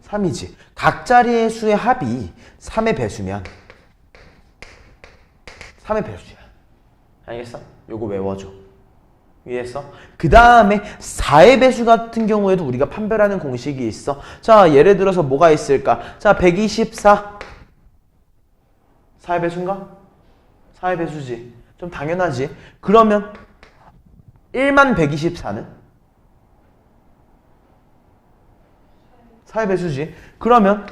3이지. 각 자리의 수의 합이 3의 배수면 3의 배수야. 알겠어? 요거 외워줘. 이해했어? 그 다음에 4의 배수 같은 경우에도 우리가 판별하는 공식이 있어. 자, 예를 들어서 뭐가 있을까? 자, 124. 4의 배수인가? 4의 배수지. 좀 당연하지. 그러면 1만 124는? 4의 배수지. 그러면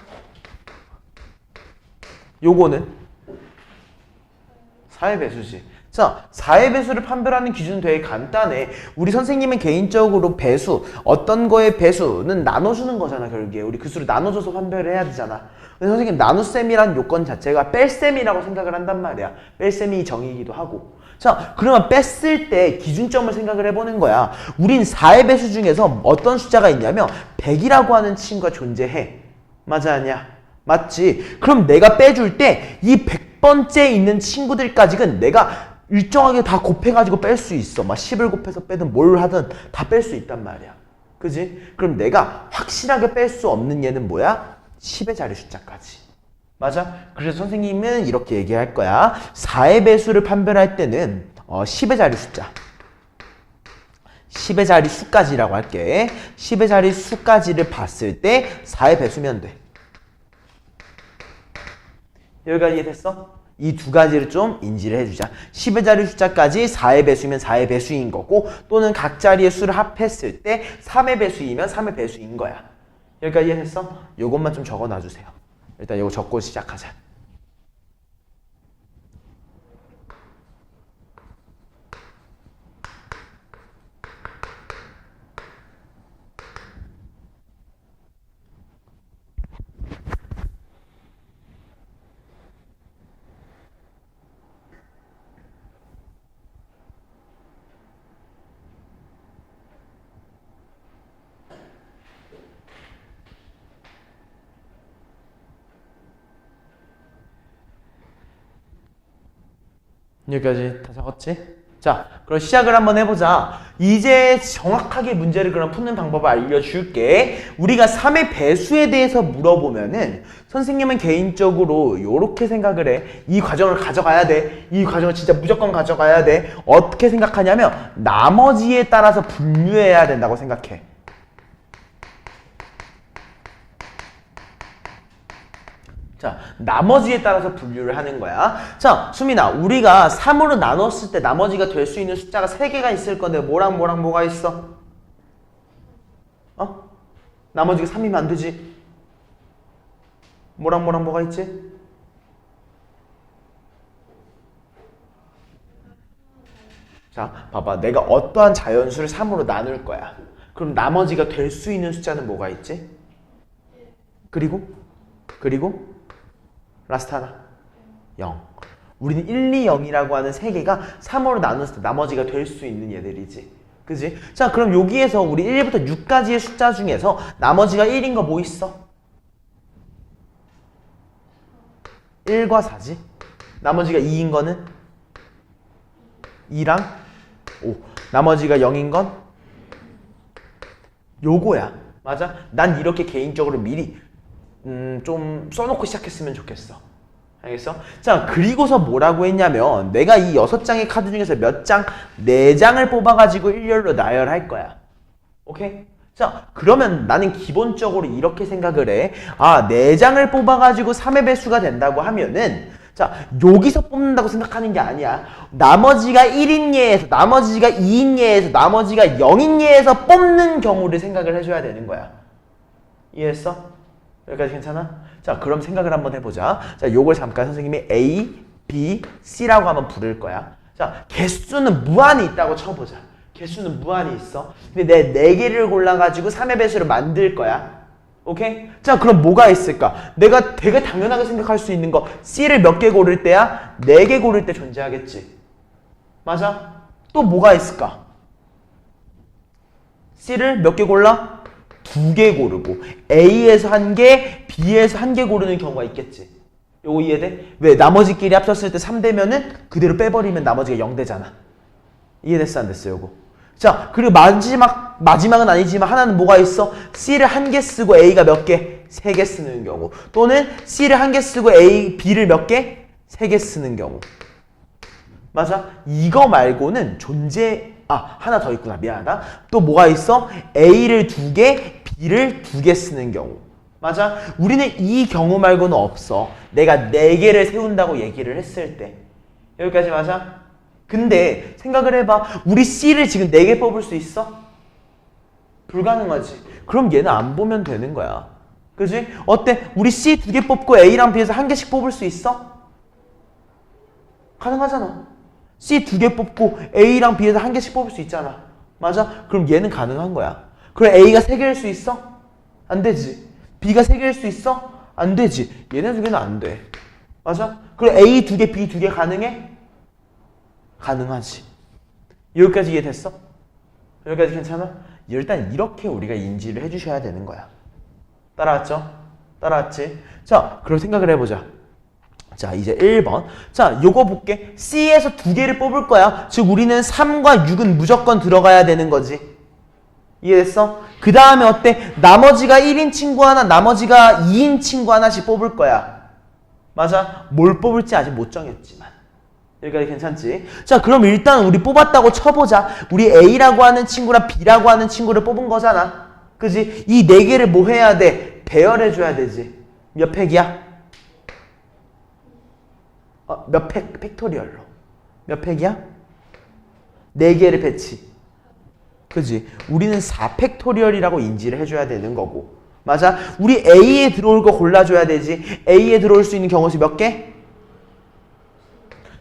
요거는 4의 배수지. 자, 4의 배수를 판별하는 기준은 되게 간단해. 우리 선생님은 개인적으로 배수, 어떤 거의 배수는 나눠주는 거잖아, 결국에. 우리 그 수를 나눠줘서 판별을 해야 되잖아. 근데 선생님, 나눗셈이란 요건 자체가 뺄셈이라고 생각을 한단 말이야. 뺄셈이 정의이기도 하고. 자, 그러면 뺐을 때 기준점을 생각을 해보는 거야. 우린 4의 배수 중에서 어떤 숫자가 있냐면 100이라고 하는 친구가 존재해. 맞아, 아니야? 맞지? 그럼 내가 빼줄 때 이 100번째 있는 친구들까지는 내가 일정하게 다 곱해가지고 뺄 수 있어. 막 10을 곱해서 빼든 뭘 하든 다 뺄 수 있단 말이야. 그지? 그럼 내가 확실하게 뺄 수 없는 얘는 뭐야? 10의 자리 숫자까지. 맞아? 그래서 선생님은 이렇게 얘기할 거야. 4의 배수를 판별할 때는 10의 자리 숫자. 10의 자리 수까지라고 할게. 10의 자리 수까지를 봤을 때 4의 배수면 돼. 여기까지 이해됐어? 이 두 가지를 좀 인지를 해주자. 10의 자리 숫자까지 4의 배수면 4의 배수인 거고, 또는 각 자리의 수를 합했을 때 3의 배수이면 3의 배수인 거야. 여기까지 이해됐어? 요것만 좀 적어놔주세요. 일단 이거 적고 시작하자. 여기까지 다 적었지? 자, 그럼 시작을 한번 해보자. 이제 정확하게 문제를 그럼 푸는 방법을 알려줄게. 우리가 3의 배수에 대해서 물어보면은 선생님은 개인적으로 이렇게 생각을 해. 이 과정을 가져가야 돼. 이 과정을 진짜 무조건 가져가야 돼. 어떻게 생각하냐면 나머지에 따라서 분류해야 된다고 생각해. 자, 나머지에 따라서 분류를 하는 거야. 자, 수민아, 우리가 3으로 나눴을 때 나머지가 될 수 있는 숫자가 3개가 있을 건데 뭐랑 뭐랑 뭐가 있어? 어? 나머지가 3이면 안 되지. 뭐랑 뭐랑 뭐가 있지? 자, 봐봐. 내가 어떠한 자연수를 3으로 나눌 거야. 그럼 나머지가 될 수 있는 숫자는 뭐가 있지? 그리고 라스트 하나 0. 우리는 1, 2, 0이라고 하는 3개가 3으로 나눴을 때 나머지가 될 수 있는 얘들이지. 그지? 자, 그럼 여기에서 우리 1부터 6까지의 숫자 중에서 나머지가 1인 거 뭐 있어? 1과 4지. 나머지가 2인 거는 2랑 5. 나머지가 0인 건 요거야. 맞아? 난 이렇게 개인적으로 미리 좀 써놓고 시작했으면 좋겠어. 알겠어? 자, 그리고서 뭐라고 했냐면 내가 이 6장의 카드 중에서 몇 장? 4장을 뽑아가지고 일렬로 나열할 거야. 오케이? 자, 그러면 나는 기본적으로 이렇게 생각을 해. 아, 4장을 뽑아가지고 3의 배수가 된다고 하면은 자, 여기서 뽑는다고 생각하는 게 아니야. 나머지가 1인 예에서, 나머지가 2인 예에서, 나머지가 0인 예에서 뽑는 경우를 생각을 해줘야 되는 거야. 이해했어? 여기까지 괜찮아? 자, 그럼 생각을 한번 해보자. 자, 요걸 잠깐 선생님이 A, B, C라고 한번 부를 거야. 자, 개수는 무한히 있다고 쳐보자. 개수는 무한히 있어. 근데 내 4개를 골라가지고 3의 배수를 만들 거야. 오케이? 자, 그럼 뭐가 있을까? 내가 되게 당연하게 생각할 수 있는 거 C를 몇 개 고를 때야? 4개 고를 때 존재하겠지. 맞아? 또 뭐가 있을까? C를 몇 개 골라? 2개 고르고 A에서 1개, B에서 1개 고르는 경우가 있겠지. 요거 이해돼? 왜? 나머지끼리 합쳤을 때 3되면은 그대로 빼버리면 나머지가 0 되잖아. 이해됐어? 안 됐어? 요거. 자, 그리고 마지막은 아니지만 하나는 뭐가 있어? C를 1개 쓰고 A가 몇 개? 3개 쓰는 경우. 또는 C를 1개 쓰고 B를 몇 개? 3개 쓰는 경우. 맞아? 이거 말고는 하나 더 있구나. 미안하다. 또 뭐가 있어? A를 2개, B를 2개 쓰는 경우. 맞아? 우리는 이 경우 말고는 없어. 내가 4개를 세운다고 얘기를 했을 때. 여기까지 맞아? 근데 생각을 해봐. 우리 C를 지금 4개 뽑을 수 있어? 불가능하지. 그럼 얘는 안 보면 되는 거야. 그지? 어때? 우리 C 2개 뽑고 A랑 B에서 1개씩 뽑을 수 있어? 가능하잖아. C 2개 뽑고 A랑 B에서 1개씩 뽑을 수 있잖아. 맞아? 그럼 얘는 가능한 거야. 그럼 A가 3개일 수 있어? 안 되지. B가 3개일 수 있어? 안 되지. 얘네 2개는 안 돼. 맞아? 그럼 A 2개, B 2개 가능해? 가능하지. 여기까지 이해됐어? 여기까지 괜찮아? 일단 이렇게 우리가 인지를 해주셔야 되는 거야. 따라왔죠? 따라왔지? 자, 그럼 생각을 해보자. 자, 이제 1번. 자, 요거 볼게. C에서 2개를 뽑을 거야. 즉 우리는 3과 6은 무조건 들어가야 되는 거지. 이해됐어? 그 다음에 어때? 나머지가 1인 친구 하나, 나머지가 2인 친구 하나씩 뽑을 거야. 맞아? 뭘 뽑을지 아직 못 정했지만. 여기까지 괜찮지? 자, 그럼 일단 우리 뽑았다고 쳐보자. 우리 A라고 하는 친구랑 B라고 하는 친구를 뽑은 거잖아. 그지? 이 4개를 뭐 해야 돼? 배열해줘야 되지. 몇 팩이야? 몇 팩토리얼로. 몇 팩이야? 4개를 배치. 그지? 우리는 4팩토리얼이라고 인지를 해줘야 되는 거고. 맞아? 우리 A에 들어올 거 골라줘야 되지. A에 들어올 수 있는 경우 수 몇 개?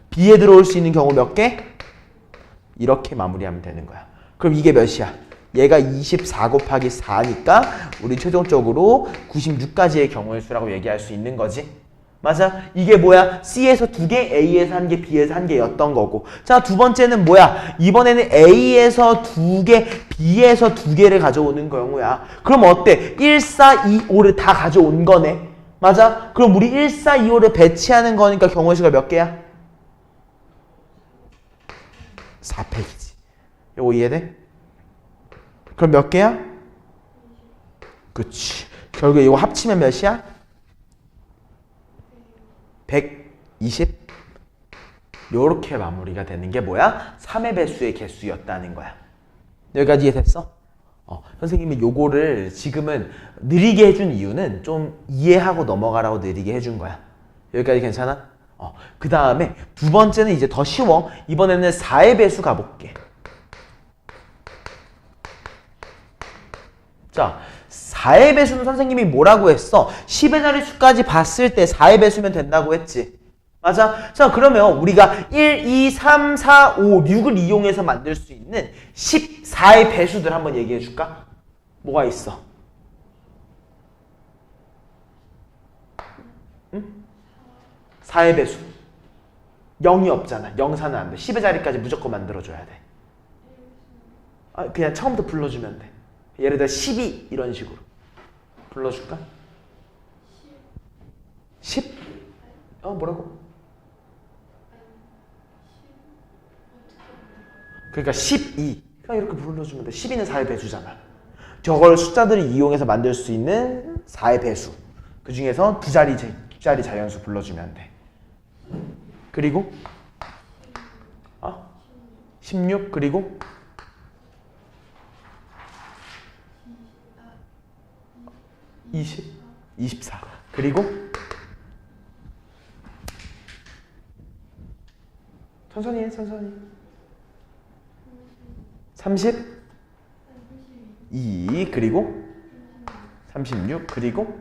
B에 들어올 수 있는 경우 몇 개? 이렇게 마무리하면 되는 거야. 그럼 이게 몇이야? 얘가 24 곱하기 4니까 우리 최종적으로 96가지의 경우의 수라고 얘기할 수 있는 거지. 맞아? 이게 뭐야? C에서 2개, A에서 1개, B에서 1개였던 거고. 자, 두 번째는 뭐야? 이번에는 A에서 2개, B에서 2개를 가져오는 경우야. 그럼 어때? 1, 4, 2, 5를 다 가져온 거네. 맞아? 그럼 우리 1, 4, 2, 5를 배치하는 거니까 경우의 수가 몇 개야? 4팩이지. 요거 이해돼? 그럼 몇 개야? 그치. 결국에 이거 합치면 몇이야? 120. 요렇게 마무리가 되는 게 뭐야? 3의 배수의 개수였다는 거야. 여기까지 이해됐어? 선생님이 요거를 지금은 느리게 해준 이유는 좀 이해하고 넘어가라고 느리게 해준 거야. 여기까지 괜찮아? 그 다음에 두 번째는 이제 더 쉬워. 이번에는 4의 배수 가볼게. 자, 4의 배수는 선생님이 뭐라고 했어? 10의 자릿수까지 봤을 때 4의 배수면 된다고 했지. 맞아? 자, 그러면 우리가 1, 2, 3, 4, 5, 6을 이용해서 만들 수 있는 14의 배수들 한번 얘기해 줄까? 뭐가 있어? 응? 4의 배수. 0이 없잖아. 0사는 안 돼. 10의 자리까지 무조건 만들어줘야 돼. 그냥 처음부터 불러주면 돼. 예를 들어 12 이런 식으로 불러줄까? 10? 뭐라고? 그러니까 12 그냥 이렇게 불러주면 돼. 12는 4의 배수잖아. 저걸 숫자들을 이용해서 만들 수 있는 4의 배수. 그 중에서 두 자리 자연수 불러주면 돼. 그리고 16 그리고 20, 24 그리고 천천히 해 천천히 32 그리고 36 그리고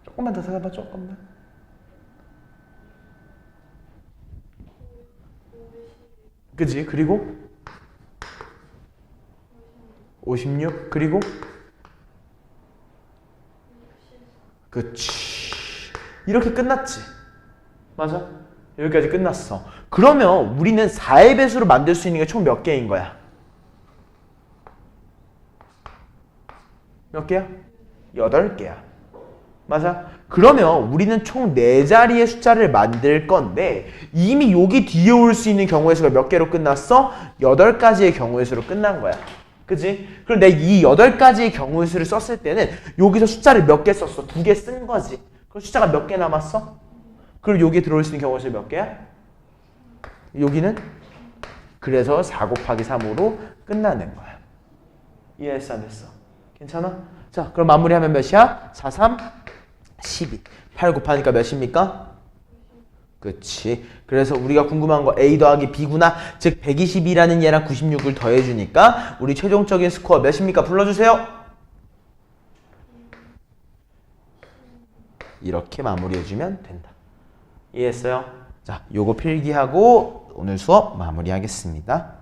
조금만 더 찾아봐 조금만 '그지? 그리고 56 그리고 그치 이렇게 끝났지. 맞아? 여기까지 끝났어. 그러면 우리는 4의 배수로 만들 수 있는 게 총 몇 개인 거야? 몇 개야? 8개야. 맞아? 그러면 우리는 총 4자리의 숫자를 만들 건데 이미 여기 뒤에 올 수 있는 경우의 수가 몇 개로 끝났어? 8가지의 경우의 수로 끝난 거야. 그치? 그럼 내가 이 8가지의 경우의 수를 썼을 때는 여기서 숫자를 몇 개 썼어? 2개 쓴 거지. 그럼 숫자가 몇 개 남았어? 그럼 여기 들어올 수 있는 경우의 수 몇 개야? 여기는? 그래서 4 곱하기 3으로 끝나는 거야. 이해했어 안 했어? 괜찮아? 자 그럼 마무리하면 몇이야? 4, 3, 12. 8 곱하니까 몇입니까? 그치. 그래서 우리가 궁금한 거 A 더하기 B구나. 즉 120이라는 얘랑 96을 더해주니까 우리 최종적인 스코어 몇입니까? 불러주세요. 이렇게 마무리해주면 된다. 이해했어요? 자, 요거 필기하고 오늘 수업 마무리하겠습니다.